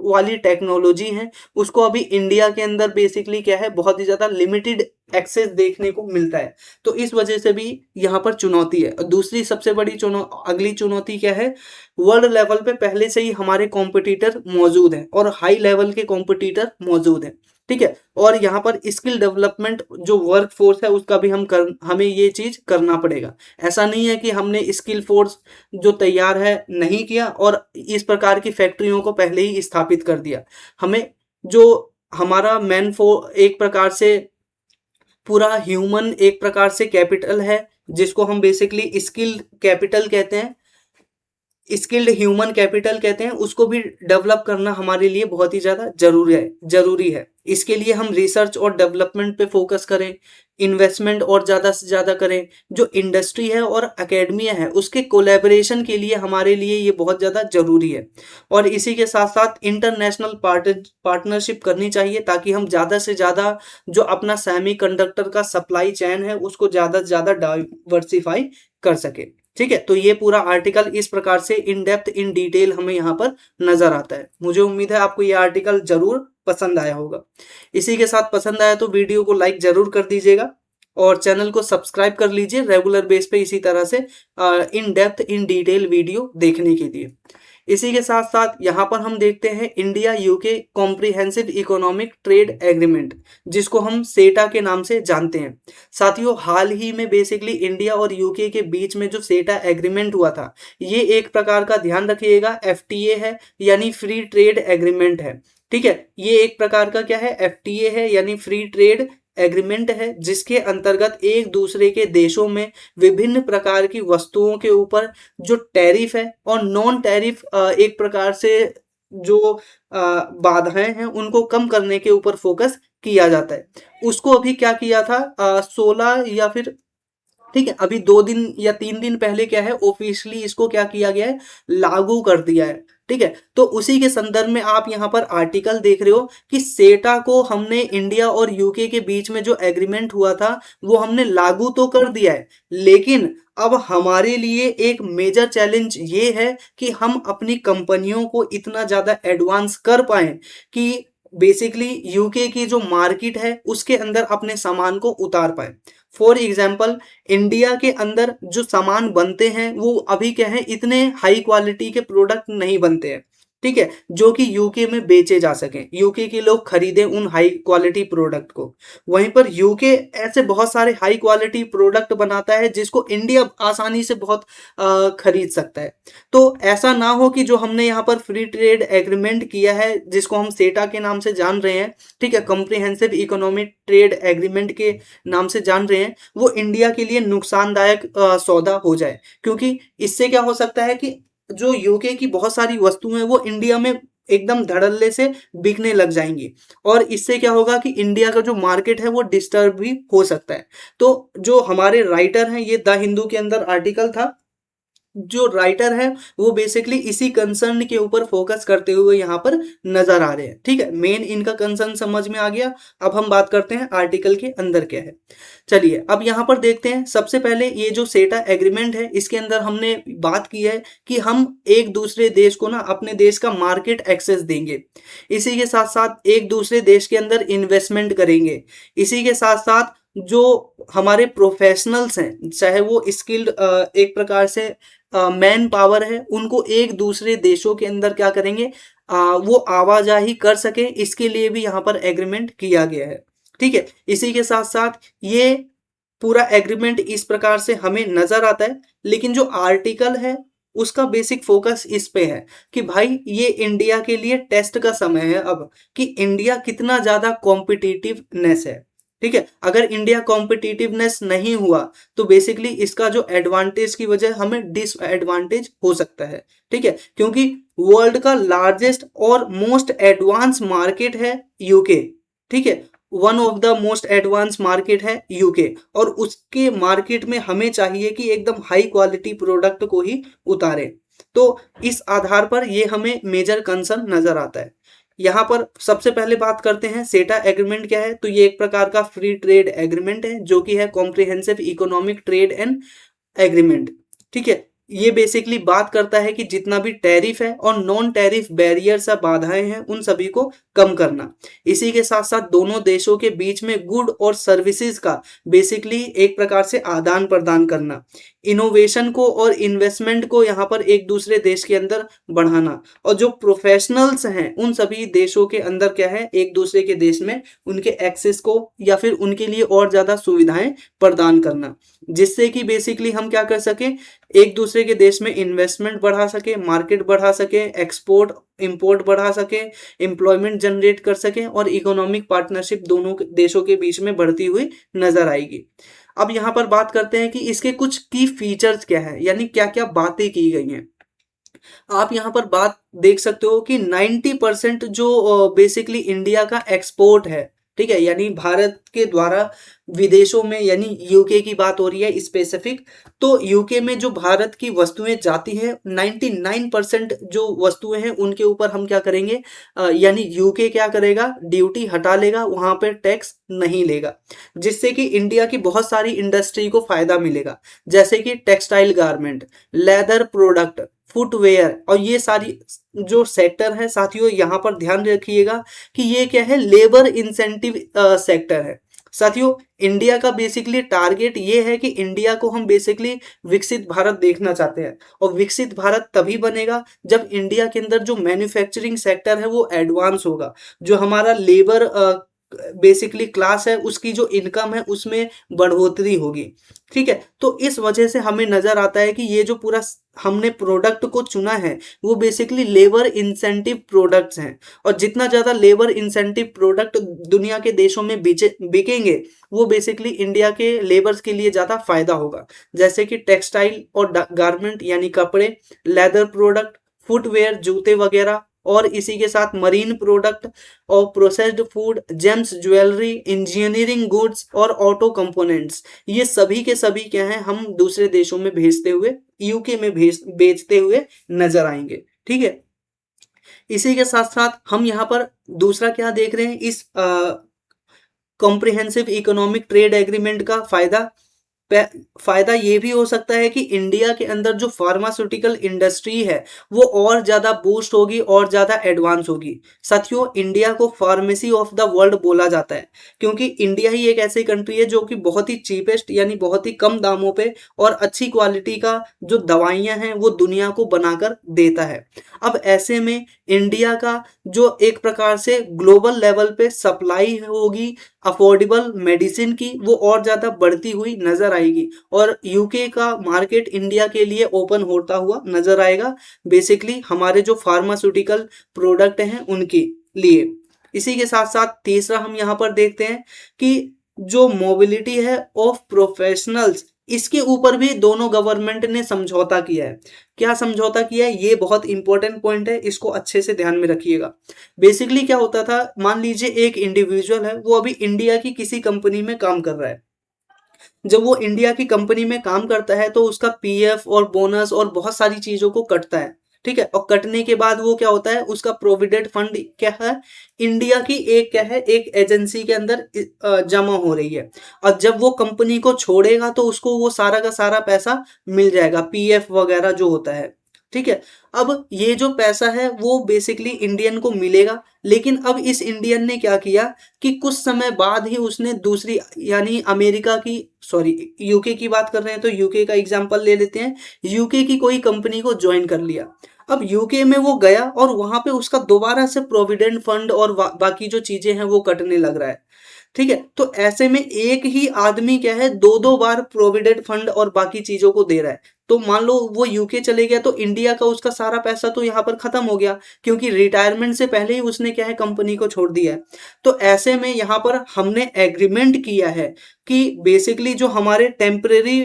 Speaker 1: वाली टेक्नोलॉजी है उसको अभी इंडिया के अंदर बेसिकली क्या है, बहुत ही ज़्यादा लिमिटेड एक्सेस देखने को मिलता है। तो इस वजह से भी यहाँ पर चुनौती है। और दूसरी सबसे बड़ी अगली चुनौती क्या है, वर्ल्ड लेवल पे पहले से ही हमारे कॉम्पिटिटर मौजूद हैं और हाई लेवल के कॉम्पिटिटर मौजूद हैं, ठीक है। और यहाँ पर स्किल डेवलपमेंट जो वर्क फोर्स है उसका भी हमें ये चीज़ करना पड़ेगा। ऐसा नहीं है कि हमने स्किल फोर्स जो तैयार है नहीं किया और इस प्रकार की फैक्ट्रियों को पहले ही स्थापित कर दिया। हमें जो हमारा एक प्रकार से पूरा ह्यूमन एक प्रकार से कैपिटल है, जिसको हम बेसिकली स्किल कैपिटल कहते हैं, स्किल्ड ह्यूमन कैपिटल कहते हैं, उसको भी डेवलप करना हमारे लिए बहुत ही ज़्यादा जरूरी है। इसके लिए हम रिसर्च और डेवलपमेंट पे फोकस करें, इन्वेस्टमेंट और ज़्यादा से ज़्यादा करें। जो इंडस्ट्री है और एकेडमिया है उसके कोलैबोरेशन के लिए हमारे लिए ये बहुत ज़्यादा ज़रूरी है। और इसी के साथ साथ इंटरनेशनल पार्टनरशिप करनी चाहिए ताकि हम ज़्यादा से ज़्यादा जो अपना सेमीकंडक्टर का सप्लाई चेन है उसको ज़्यादा से ज़्यादा डाइवर्सिफाई कर सके, ठीक है। तो ये पूरा आर्टिकल इस प्रकार से इन डेप्थ इन डिटेल हमें यहाँ पर नजर आता है। मुझे उम्मीद है आपको ये आर्टिकल जरूर पसंद आया होगा। इसी के साथ पसंद आया तो वीडियो को लाइक जरूर कर दीजिएगा और चैनल को सब्सक्राइब कर लीजिए रेगुलर बेस पे इसी तरह से in depth in detail video देखने के लिए। इसी के साथ साथ यहाँ पर हम देखते हैं India UK comprehensive economic trade agreement, जिसको हम सेटा के नाम से जानते हैं। साथियों, हाल ही में बेसिकली इंडिया और यूके के बीच में जो सेटा एग्रीमेंट हुआ था, ये एक प्रकार का ध्यान रखिएगा एफटीए है, यानी फ्री ट्रेड एग्रीमेंट है, ठीक है। ये एक प्रकार का क्या है, एफटीए है यानी फ्री ट्रेड एग्रीमेंट है, जिसके अंतर्गत एक दूसरे के देशों में विभिन्न प्रकार की वस्तुओं के ऊपर जो टैरिफ है और नॉन टैरिफ एक प्रकार से जो बाधाएं हैं उनको कम करने के ऊपर फोकस किया जाता है। उसको अभी क्या किया था, 16 या फिर ठीक है, अभी 2 दिन या 3 दिन पहले क्या है, ऑफिशियली इसको क्या किया गया है, लागू कर दिया है, ठीक है। तो उसी के संदर्भ में आप यहाँ पर आर्टिकल देख रहे हो कि सेटा को हमने इंडिया और यूके के बीच में जो एग्रीमेंट हुआ था वो हमने लागू तो कर दिया है, लेकिन अब हमारे लिए एक मेजर चैलेंज ये है कि हम अपनी कंपनियों को इतना ज्यादा एडवांस कर पाए कि बेसिकली यूके की जो मार्केट है उसके अंदर अपने सामान को उतार पाए। फॉर एग्जाम्पल, इंडिया के अंदर जो सामान बनते हैं वो अभी क्या है, इतने हाई क्वालिटी के प्रोडक्ट नहीं बनते हैं, ठीक है, जो कि यूके में बेचे जा सकें, यूके के लोग खरीदें उन हाई क्वालिटी प्रोडक्ट को। वहीं पर यूके ऐसे बहुत सारे हाई क्वालिटी प्रोडक्ट बनाता है जिसको इंडिया आसानी से बहुत खरीद सकता है। तो ऐसा ना हो कि जो हमने यहाँ पर फ्री ट्रेड एग्रीमेंट किया है, जिसको हम सेटा के नाम से जान रहे हैं, ठीक है, कॉम्प्रिहेंसिव इकोनॉमिक ट्रेड एग्रीमेंट के नाम से जान रहे हैं, वो इंडिया के लिए नुकसानदायक सौदा हो जाए। क्योंकि इससे क्या हो सकता है कि जो यूके की बहुत सारी वस्तुएं वो इंडिया में एकदम धड़ल्ले से बिकने लग जाएंगी और इससे क्या होगा कि इंडिया का जो मार्केट है वो डिस्टर्ब भी हो सकता है। तो जो हमारे राइटर हैं, ये द हिंदू के अंदर आर्टिकल था, जो राइटर है वो बेसिकली इसी कंसर्न के ऊपर फोकस करते हुए यहाँ पर नजर आ रहे हैं, ठीक है। मेन इनका कंसर्न समझ में आ गया। अब हम बात करते हैं आर्टिकल के अंदर क्या है। चलिए अब यहाँ पर देखते हैं। सबसे पहले ये जो सेटा एग्रीमेंट है इसके अंदर हमने बात की है कि हम एक दूसरे देश को ना अपने देश का मार्केट एक्सेस देंगे, इसी के साथ साथ एक दूसरे देश के अंदर इन्वेस्टमेंट करेंगे, इसी के साथ साथ जो हमारे प्रोफेशनल्स हैं, चाहे वो स्किल्ड एक प्रकार से मैन पावर है, उनको एक दूसरे देशों के अंदर क्या करेंगे, वो आवाजाही कर सके, इसके लिए भी यहाँ पर एग्रीमेंट किया गया है, ठीक है। इसी के साथ साथ ये पूरा एग्रीमेंट इस प्रकार से हमें नजर आता है, लेकिन जो आर्टिकल है उसका बेसिक फोकस इस पे है कि भाई ये इंडिया के लिए टेस्ट का समय है अब, कि इंडिया कितना ज्यादा कॉम्पिटिटिवनेस है, ठीक है। अगर इंडिया कॉम्पिटिटिवनेस नहीं हुआ तो बेसिकली इसका जो एडवांटेज की वजह हमें डिसएडवांटेज हो सकता है, ठीक है, क्योंकि वर्ल्ड का लार्जेस्ट और मोस्ट एडवांस मार्केट है यूके, ठीक है, one of the most advance market है यूके, और उसके मार्केट में हमें चाहिए कि एकदम हाई क्वालिटी प्रोडक्ट को ही उतारे। तो इस आधार पर ये हमें मेजर कंसर्न नजर आता है। यहाँ पर सबसे पहले बात करते हैं सेटा एग्रीमेंट क्या है। तो ये एक प्रकार का फ्री ट्रेड एग्रीमेंट है जो कि है comprehensive economic trade and agreement, ठीक है। ये बेसिकली बात करता है कि जितना भी टैरिफ है और नॉन टैरिफ बैरियर्स या बाधाएं हैं उन सभी को कम करना। इसी के साथ साथ दोनों देशों के बीच में गुड और सर्विसेज का बेसिकली एक प्रकार से आदान प्रदान करना, इनोवेशन को और इन्वेस्टमेंट को यहाँ पर एक दूसरे देश के अंदर बढ़ाना, और जो प्रोफेशनल्स हैं उन सभी देशों के अंदर क्या है, एक दूसरे के देश में उनके एक्सेस को या फिर उनके लिए और ज़्यादा सुविधाएं प्रदान करना, जिससे कि बेसिकली हम क्या कर सकें, एक दूसरे के देश में इन्वेस्टमेंट बढ़ा सके, मार्केट बढ़ा सके, एक्सपोर्ट इंपोर्ट बढ़ा सके, एम्प्लॉयमेंट जनरेट कर सके, और इकोनॉमिक पार्टनरशिप दोनों देशों के बीच में बढ़ती हुई नजर आएगी। अब यहाँ पर बात करते हैं कि इसके कुछ की फीचर्स क्या है, यानी क्या क्या बातें की गई हैं। आप यहाँ पर बात देख सकते हो कि 90% जो बेसिकली इंडिया का एक्सपोर्ट है, ठीक है, यानी भारत के द्वारा विदेशों में, यानी यूके की बात हो रही है स्पेसिफिक, तो यूके में जो भारत की वस्तुएं जाती हैं 99% जो वस्तुएं हैं उनके ऊपर हम क्या करेंगे, यानी यूके क्या करेगा, ड्यूटी हटा लेगा, वहां पर टैक्स नहीं लेगा, जिससे कि इंडिया की बहुत सारी इंडस्ट्री को फायदा मिलेगा, जैसे कि textile garment, leather product, footwear, और ये सारी जो सेक्टर है साथियों, यहाँ पर ध्यान रखिएगा कि ये क्या है, लेबर इंसेंटिव सेक्टर है। साथियों, इंडिया का बेसिकली टारगेट ये है कि इंडिया को हम बेसिकली विकसित भारत देखना चाहते हैं, और विकसित भारत तभी बनेगा जब इंडिया के अंदर जो मैन्युफैक्चरिंग सेक्टर है वो एडवांस होगा, जो हमारा लेबर बेसिकली क्लास है उसकी जो इनकम है उसमें बढ़ोतरी होगी। ठीक है, तो इस वजह से हमें नजर आता है कि ये जो पूरा हमने प्रोडक्ट को चुना है वो बेसिकली लेबर इंसेंटिव प्रोडक्ट्स हैं, और जितना ज़्यादा लेबर इंसेंटिव प्रोडक्ट दुनिया के देशों में बिकेंगे वो बेसिकली इंडिया के लेबर्स के लिए ज़्यादा फायदा होगा, जैसे कि टेक्सटाइल और गारमेंट यानी कपड़े, लेदर प्रोडक्ट, फुटवेयर जूते वगैरह, और इसी के साथ मरीन प्रोडक्ट और processed food, James jewellery, engineering goods और ऑटो कंपोनेंट्स, ये सभी के सभी क्या हैं, हम दूसरे देशों में भेजते हुए, यूके में बेचते हुए नजर आएंगे। ठीक है, इसी के साथ साथ हम यहाँ पर दूसरा क्या देख रहे हैं, इस कॉम्प्रिहेंसिव इकोनॉमिक ट्रेड एग्रीमेंट का फायदा ये भी हो सकता है कि इंडिया के अंदर जो फार्मास्यूटिकल इंडस्ट्री है वो और ज़्यादा बूस्ट होगी और ज़्यादा एडवांस होगी। साथियों, इंडिया को फार्मेसी ऑफ द वर्ल्ड बोला जाता है, क्योंकि इंडिया ही एक ऐसी कंट्री है जो कि बहुत ही चीपेस्ट यानी बहुत ही कम दामों पे और अच्छी क्वालिटी का जो दवाइयाँ हैं वो दुनिया को बनाकर देता है। अब ऐसे में इंडिया का जो एक प्रकार से ग्लोबल लेवल पे सप्लाई होगी अफोर्डेबल मेडिसिन की, वो और ज़्यादा बढ़ती हुई नज़र आएगी, और यूके का मार्केट इंडिया के लिए ओपन होता हुआ नज़र आएगा, बेसिकली हमारे जो फार्मास्यूटिकल प्रोडक्ट हैं उनके लिए। इसी के साथ साथ तीसरा हम यहाँ पर देखते हैं कि जो मोबिलिटी है ऑफ प्रोफेशनल्स, इसके ऊपर भी दोनों गवर्नमेंट ने समझौता किया है। क्या समझौता किया है, ये बहुत इंपॉर्टेंट पॉइंट है, इसको अच्छे से ध्यान में रखिएगा। बेसिकली क्या होता था, मान लीजिए एक इंडिविजुअल है, वो अभी इंडिया की किसी कंपनी में काम कर रहा है। जब वो इंडिया की कंपनी में काम करता है तो उसका पीएफ और बोनस और बहुत सारी चीजों को कटता है। ठीक है, और कटने के बाद वो क्या होता है, उसका प्रोविडेंट फंड क्या है, इंडिया की एक क्या है, एक एजेंसी के अंदर जमा हो रही है, और जब वो कंपनी को छोड़ेगा तो उसको वो सारा का सारा पैसा मिल जाएगा, पीएफ वगैरह जो होता है। ठीक है, अब ये जो पैसा है वो बेसिकली इंडियन को मिलेगा, लेकिन अब इस इंडियन ने क्या किया कि कुछ समय बाद ही उसने दूसरी यानी अमेरिका की, सॉरी यूके की बात कर रहे हैं तो यूके का एग्जांपल ले लेते हैं, यूके की कोई कंपनी को ज्वाइन कर लिया। अब यूके में वो गया और वहां पे उसका दोबारा से प्रोविडेंट फंड और बाकी जो चीजें हैं वो कटने लग रहा है। ठीक है, तो ऐसे में एक ही आदमी क्या है, दो दो बार प्रोविडेंट फंड और बाकी चीजों को दे रहा है। तो मान लो वो यूके चले गया तो इंडिया का उसका सारा पैसा तो यहाँ पर खत्म हो गया, क्योंकि रिटायरमेंट से पहले ही उसने क्या है, कंपनी को छोड़ दिया है। तो ऐसे में यहाँ पर हमने एग्रीमेंट किया है कि बेसिकली जो हमारे टेम्परेरी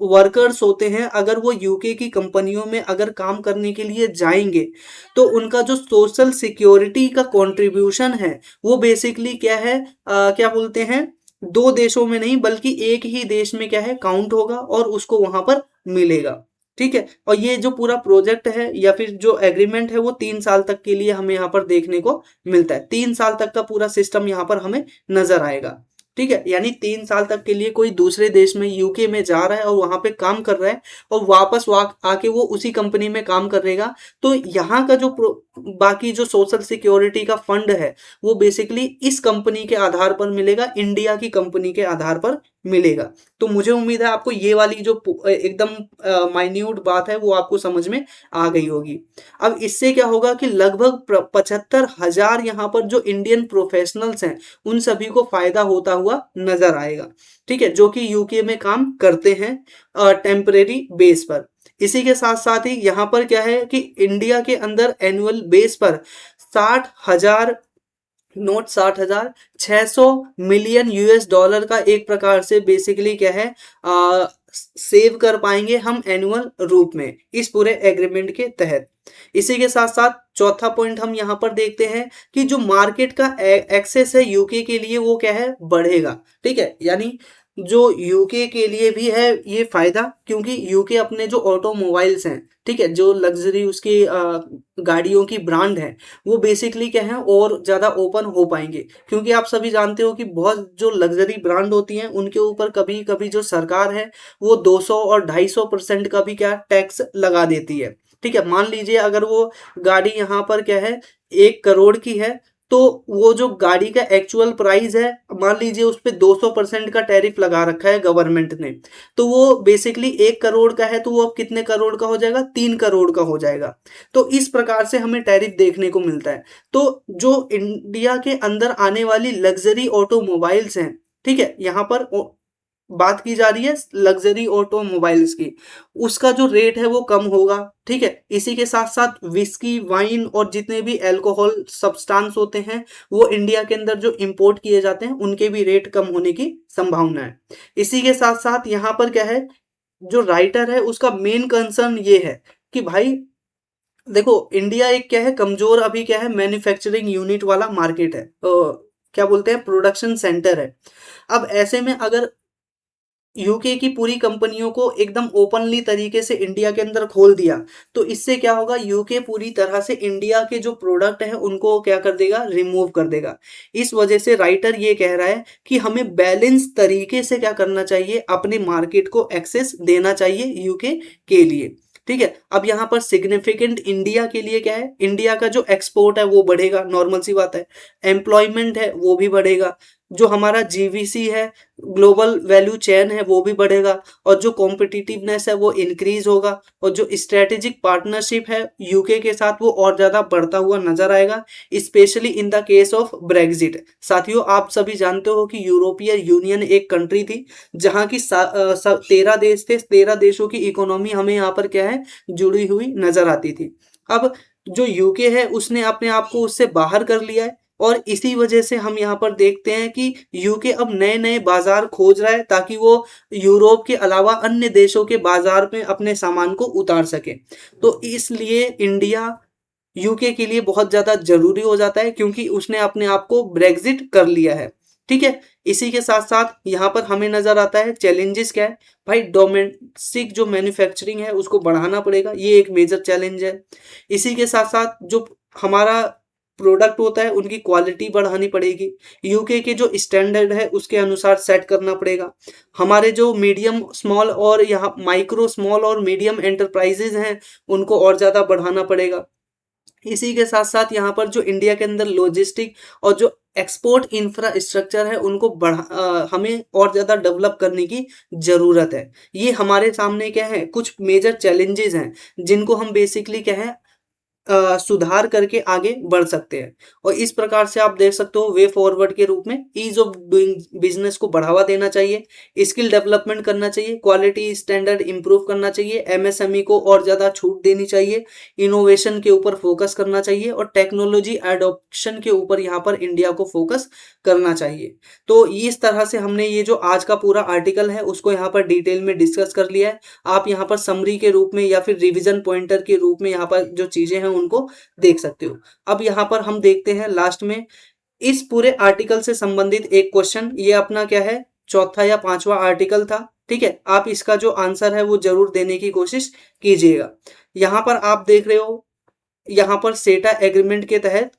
Speaker 1: वर्कर्स होते हैं, अगर वो यूके की कंपनियों में अगर काम करने के लिए जाएंगे तो उनका जो सोशल सिक्योरिटी का कंट्रीब्यूशन है वो बेसिकली क्या है, क्या बोलते हैं, दो देशों में नहीं बल्कि एक ही देश में क्या है, काउंट होगा और उसको वहां पर मिलेगा। ठीक है, और ये जो पूरा प्रोजेक्ट है या फिर जो एग्रीमेंट है वो 3 साल तक के लिए हमें यहाँ पर देखने को मिलता है, 3 साल तक का पूरा सिस्टम यहाँ पर हमें नजर आएगा। ठीक है, यानी 3 साल तक के लिए कोई दूसरे देश में यूके में जा रहा है और वहां पे काम कर रहा है और वापस आके वो उसी कंपनी में काम करेगा, तो यहाँ का जो बाकी जो सोशल सिक्योरिटी का फंड है वो बेसिकली इस कंपनी के आधार पर मिलेगा, इंडिया की कंपनी के आधार पर मिलेगा। तो मुझे उम्मीद है आपको ये वाली जो एकदम माइन्यूट बात है वो आपको समझ में आ गई होगी। अब इससे क्या होगा कि लगभग 75,000 यहाँ पर जो इंडियन प्रोफेशनल्स हैं उन सभी को फायदा होता हुआ नजर आएगा। ठीक है, जो कि यूके में काम करते हैं टेम्परेरी बेस पर। इसी के साथ साथ ही यहाँ पर क्या है कि इंडिया के अंदर एनुअल बेस पर 60,000 नोट 60,000 600 मिलियन यूएस डॉलर का एक प्रकार से बेसिकली क्या है सेव कर पाएंगे हम एनुअल रूप में इस पूरे एग्रीमेंट के तहत। इसी के साथ साथ चौथा पॉइंट हम यहाँ पर देखते हैं कि जो मार्केट का एक्सेस है यूके के लिए वो क्या है बढ़ेगा। ठीक है, यानी जो यूके के लिए भी है ये फायदा, क्योंकि यूके अपने जो ऑटोमोबाइल्स हैं, ठीक है, जो लग्जरी उसकी गाड़ियों की ब्रांड है वो बेसिकली क्या है और ज़्यादा ओपन हो पाएंगे, क्योंकि आप सभी जानते हो कि बहुत जो लग्जरी ब्रांड होती हैं उनके ऊपर कभी कभी जो सरकार है वो 200 और 250% का भी क्या टैक्स लगा देती है। ठीक है, मान लीजिए अगर वो गाड़ी यहाँ पर क्या है 1 करोड़ की है, तो वो जो गाड़ी का एक्चुअल प्राइस है मान लीजिए उस पर 200% का टैरिफ लगा रखा है गवर्नमेंट ने, तो वो बेसिकली 1 करोड़ का है तो वो अब कितने करोड़ का हो जाएगा, 3 करोड़ का हो जाएगा। तो इस प्रकार से हमें टैरिफ देखने को मिलता है। तो जो इंडिया के अंदर आने वाली लग्जरी ऑटोमोबाइल्स हैं, ठीक है, यहाँ पर बात की जा रही है लग्जरी ऑटोमोबाइल्स की, उसका जो रेट है वो कम होगा। ठीक है, इसी के साथ साथ विस्की वाइन और जितने भी अल्कोहल सब्सटेंस होते हैं वो इंडिया के अंदर जो इंपोर्ट किए जाते हैं उनके भी रेट कम होने की संभावना है। इसी के साथ साथ यहाँ पर क्या है, जो राइटर है उसका मेन कंसर्न ये है कि भाई देखो इंडिया एक क्या है कमजोर अभी क्या है मैन्युफैक्चरिंग यूनिट वाला मार्केट है, क्या बोलते हैं प्रोडक्शन सेंटर है। अब ऐसे में अगर यूके की पूरी कंपनियों को एकदम ओपनली तरीके से इंडिया के अंदर खोल दिया तो इससे क्या होगा, यूके पूरी तरह से इंडिया के जो प्रोडक्ट हैं उनको क्या कर देगा, रिमूव कर देगा। इस वजह से राइटर ये कह रहा है कि हमें बैलेंस तरीके से क्या करना चाहिए, अपने मार्केट को एक्सेस देना चाहिए यूके के लिए। ठीक है, अब यहाँ पर सिग्निफिकेंट इंडिया के लिए क्या है, इंडिया का जो एक्सपोर्ट है वो बढ़ेगा, नॉर्मल सी बात है। एम्प्लॉयमेंट है वो भी बढ़ेगा, जो हमारा जीवीसी है ग्लोबल वैल्यू चेन है वो भी बढ़ेगा, और जो कॉम्पिटिटिवनेस है वो इंक्रीज होगा, और जो स्ट्रेटेजिक पार्टनरशिप है यूके के साथ वो और ज़्यादा बढ़ता हुआ नजर आएगा, specially in the case of Brexit. साथियों आप सभी जानते हो कि यूरोपियन यूनियन एक कंट्री थी जहाँ की 13 देश थे, 13 देशों की इकोनॉमी हमें यहाँ पर क्या है जुड़ी हुई नजर आती थी। अब जो यूके है उसने अपने आप को उससे बाहर कर लिया है, और इसी वजह से हम यहाँ पर देखते हैं कि यूके अब नए नए बाजार खोज रहा है ताकि वो यूरोप के अलावा अन्य देशों के बाजार में अपने सामान को उतार सके। तो इसलिए इंडिया यूके के लिए बहुत ज़्यादा जरूरी हो जाता है क्योंकि उसने अपने आप को ब्रेग्जिट कर लिया है। ठीक है, इसी के साथ साथ यहाँ पर हमें नजर आता है चैलेंजेस क्या है, भाई डोमेस्टिक जो मैन्युफैक्चरिंग है उसको बढ़ाना पड़ेगा, ये एक मेजर चैलेंज है। इसी के साथ साथ जो हमारा प्रोडक्ट होता है उनकी क्वालिटी बढ़ानी पड़ेगी, यूके के जो स्टैंडर्ड है उसके अनुसार सेट करना पड़ेगा। हमारे जो मीडियम स्मॉल और यहाँ माइक्रो स्मॉल और मीडियम एंटरप्राइजेज हैं उनको और ज़्यादा बढ़ाना पड़ेगा। इसी के साथ साथ यहाँ पर जो इंडिया के अंदर लॉजिस्टिक और जो एक्सपोर्ट इंफ्रास्ट्रक्चर है उनको हमें और ज़्यादा डेवलप करने की ज़रूरत है। ये हमारे सामने क्या है कुछ मेजर चैलेंजेस हैं जिनको हम बेसिकली क्या है सुधार करके आगे बढ़ सकते हैं। और इस प्रकार से आप देख सकते हो वे फॉरवर्ड के रूप में ईज ऑफ डूइंग बिजनेस को बढ़ावा देना चाहिए, स्किल डेवलपमेंट करना चाहिए, क्वालिटी स्टैंडर्ड इंप्रूव करना चाहिए, एमएसएमई को और ज़्यादा छूट देनी चाहिए, इनोवेशन के ऊपर फोकस करना चाहिए, और टेक्नोलॉजी एडॉप्शन के ऊपर यहाँ पर इंडिया को फोकस करना चाहिए। तो इस तरह से हमने ये जो आज का पूरा आर्टिकल है उसको यहाँ पर डिटेल में डिस्कस कर लिया है। आप यहाँ पर समरी के रूप में या फिर रिवीजन पॉइंटर के रूप में यहाँ पर जो चीजें हैं उनको देख सकते हो। अब यहाँ पर हम देखते हैं लास्ट में इस पूरे आर्टिकल से संबंधित एक क्वेश्चन, ये अपना क्या है चौथा या पांचवा आर्टिकल था। ठीक है, आप इसका जो आंसर है वो जरूर देने की कोशिश कीजिएगा। यहाँ पर आप देख रहे हो यहाँ पर सेटा एग्रीमेंट के तहत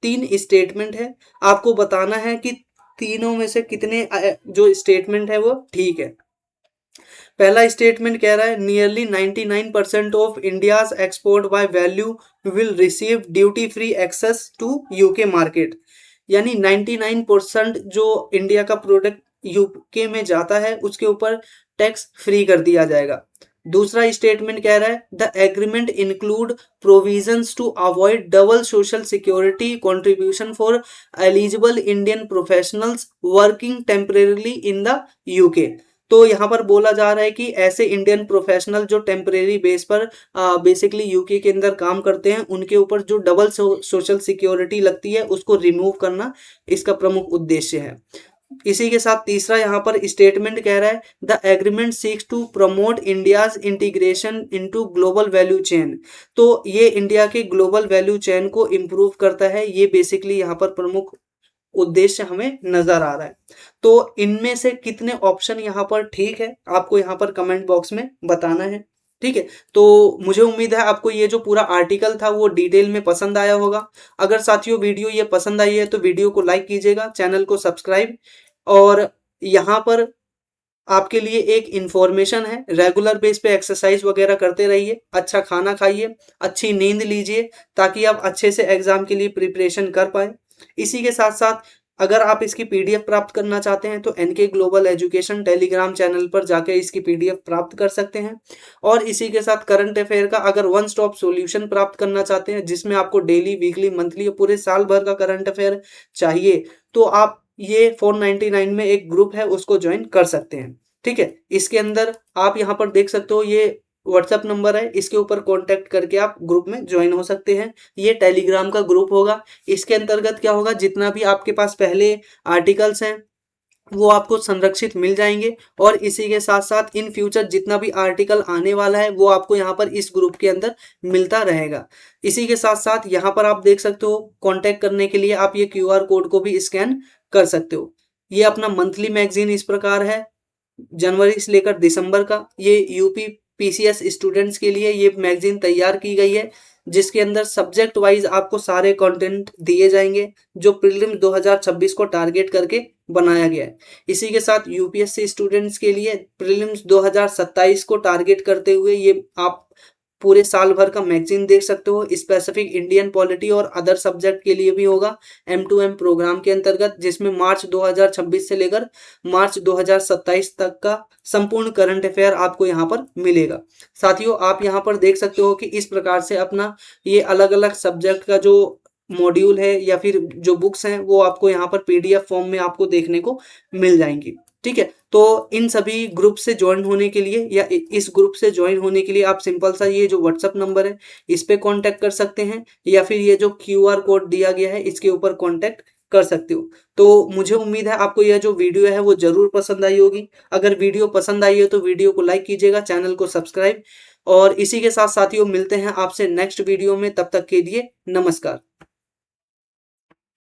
Speaker 1: 3 स्टेटमेंट है, आपको बताना है कि तीनों में से कितने जो स्टेटमेंट है वो ठीक है। पहला स्टेटमेंट कह रहा है nearly 99% of India's export by value will receive duty free access to UK market, यानी 99% जो इंडिया का प्रोडक्ट यूके में जाता है उसके ऊपर टैक्स फ्री कर दिया जाएगा। दूसरा स्टेटमेंट कह रहा है the agreement include provisions to avoid double social security contribution for eligible Indian professionals working temporarily in the UK. तो यहाँ पर बोला जा रहा है कि ऐसे इंडियन प्रोफेशनल जो टेम्परेरी बेस पर बेसिकली यूके के अंदर काम करते हैं उनके ऊपर जो डबल सोशल सिक्योरिटी लगती है उसको रिमूव करना इसका प्रमुख उद्देश्य है। इसी के साथ तीसरा यहाँ पर स्टेटमेंट कह रहा है the agreement seeks to promote India's integration into global value chain. तो ये इंडिया के ग्लोबल वैल्यू चेन को इम्प्रूव करता है, ये बेसिकली यहाँ पर प्रमुख उद्देश्य हमें नजर आ रहा है। तो इनमें से कितने ऑप्शन यहाँ पर ठीक है आपको यहाँ पर कमेंट बॉक्स में बताना है। ठीक है, तो मुझे उम्मीद है आपको ये जो पूरा आर्टिकल था वो डिटेल में पसंद आया होगा। अगर साथियों वीडियो ये पसंद आई है तो वीडियो को लाइक कीजिएगा, चैनल को सब्सक्राइब, और यहाँ पर आपके लिए एक इन्फॉर्मेशन है, रेगुलर बेस पे एक्सरसाइज वगैरह करते रहिए, अच्छा खाना खाइए, अच्छी नींद लीजिए ताकि आप अच्छे से एग्जाम के लिए प्रिपरेशन कर पाए। इसी के साथ साथ अगर आप इसकी पीडीएफ प्राप्त करना चाहते हैं तो NK global education Telegram channel पर जाकर इसकी पीडीएफ प्राप्त कर सकते हैं। और इसी के साथ करंट अफेयर का अगर वन स्टॉप सॉल्यूशन प्राप्त करना चाहते हैं जिसमें आपको डेली, वीकली, मंथली और पूरे साल भर का करंट अफेयर चाहिए तो आप ये 499 में एक ग्रुप है उसको ज्वाइन कर सकते हैं। ठीक है, इसके अंदर आप यहाँ पर देख सकते हो ये व्हाट्सएप नंबर है, इसके ऊपर कांटेक्ट करके आप ग्रुप में ज्वाइन हो सकते हैं। ये टेलीग्राम का ग्रुप होगा। इसके अंतर्गत क्या होगा, जितना भी आपके पास पहले आर्टिकल्स हैं वो आपको संरक्षित मिल जाएंगे, और इसी के साथ साथ इन फ्यूचर जितना भी आर्टिकल आने वाला है वो आपको यहाँ पर इस ग्रुप के अंदर मिलता रहेगा। इसी के साथ साथ यहाँ पर आप देख सकते हो कांटेक्ट करने के लिए आप ये क्यूआर कोड को भी स्कैन कर सकते हो। ये अपना मंथली मैगजीन इस प्रकार है, जनवरी से लेकर दिसंबर का। ये यूपी पीसीएस स्टूडेंट्स के लिए ये मैगजीन तैयार की गई है जिसके अंदर सब्जेक्ट वाइज आपको सारे कंटेंट दिए जाएंगे जो प्रीलिम्स 2026 को टारगेट करके बनाया गया है। इसी के साथ यूपीएससी स्टूडेंट्स के लिए प्रीलिम्स 2027 को टारगेट करते हुए ये आप पूरे साल भर का मैगजीन देख सकते हो। स्पेसिफिक इंडियन पॉलिटी और अदर सब्जेक्ट के लिए भी होगा M2M प्रोग्राम के अंतर्गत, जिसमें मार्च 2026 से लेकर मार्च 2027 तक का संपूर्ण करंट अफेयर आपको यहाँ पर मिलेगा। साथियों आप यहाँ पर देख सकते हो कि इस प्रकार से अपना ये अलग अलग सब्जेक्ट का जो मॉड्यूल है या फिर जो बुक्स हैं वो आपको यहाँ पर पीडीएफ फॉर्म में आपको देखने को मिल जाएंगी। ठीक है, तो इन सभी ग्रुप से ज्वाइन होने के लिए या इस ग्रुप से ज्वाइन होने के लिए आप सिंपल सा ये जो व्हाट्सएप नंबर है इस पे कांटेक्ट कर सकते हैं, या फिर ये जो क्यूआर कोड दिया गया है इसके ऊपर कांटेक्ट कर सकते हो। तो मुझे उम्मीद है आपको यह जो वीडियो है वो जरूर पसंद आई होगी। अगर वीडियो पसंद आई है तो वीडियो को लाइक कीजिएगा, चैनल को सब्सक्राइब, और इसी के साथ साथियों मिलते हैं आपसे नेक्स्ट वीडियो में। तब तक के लिए नमस्कार।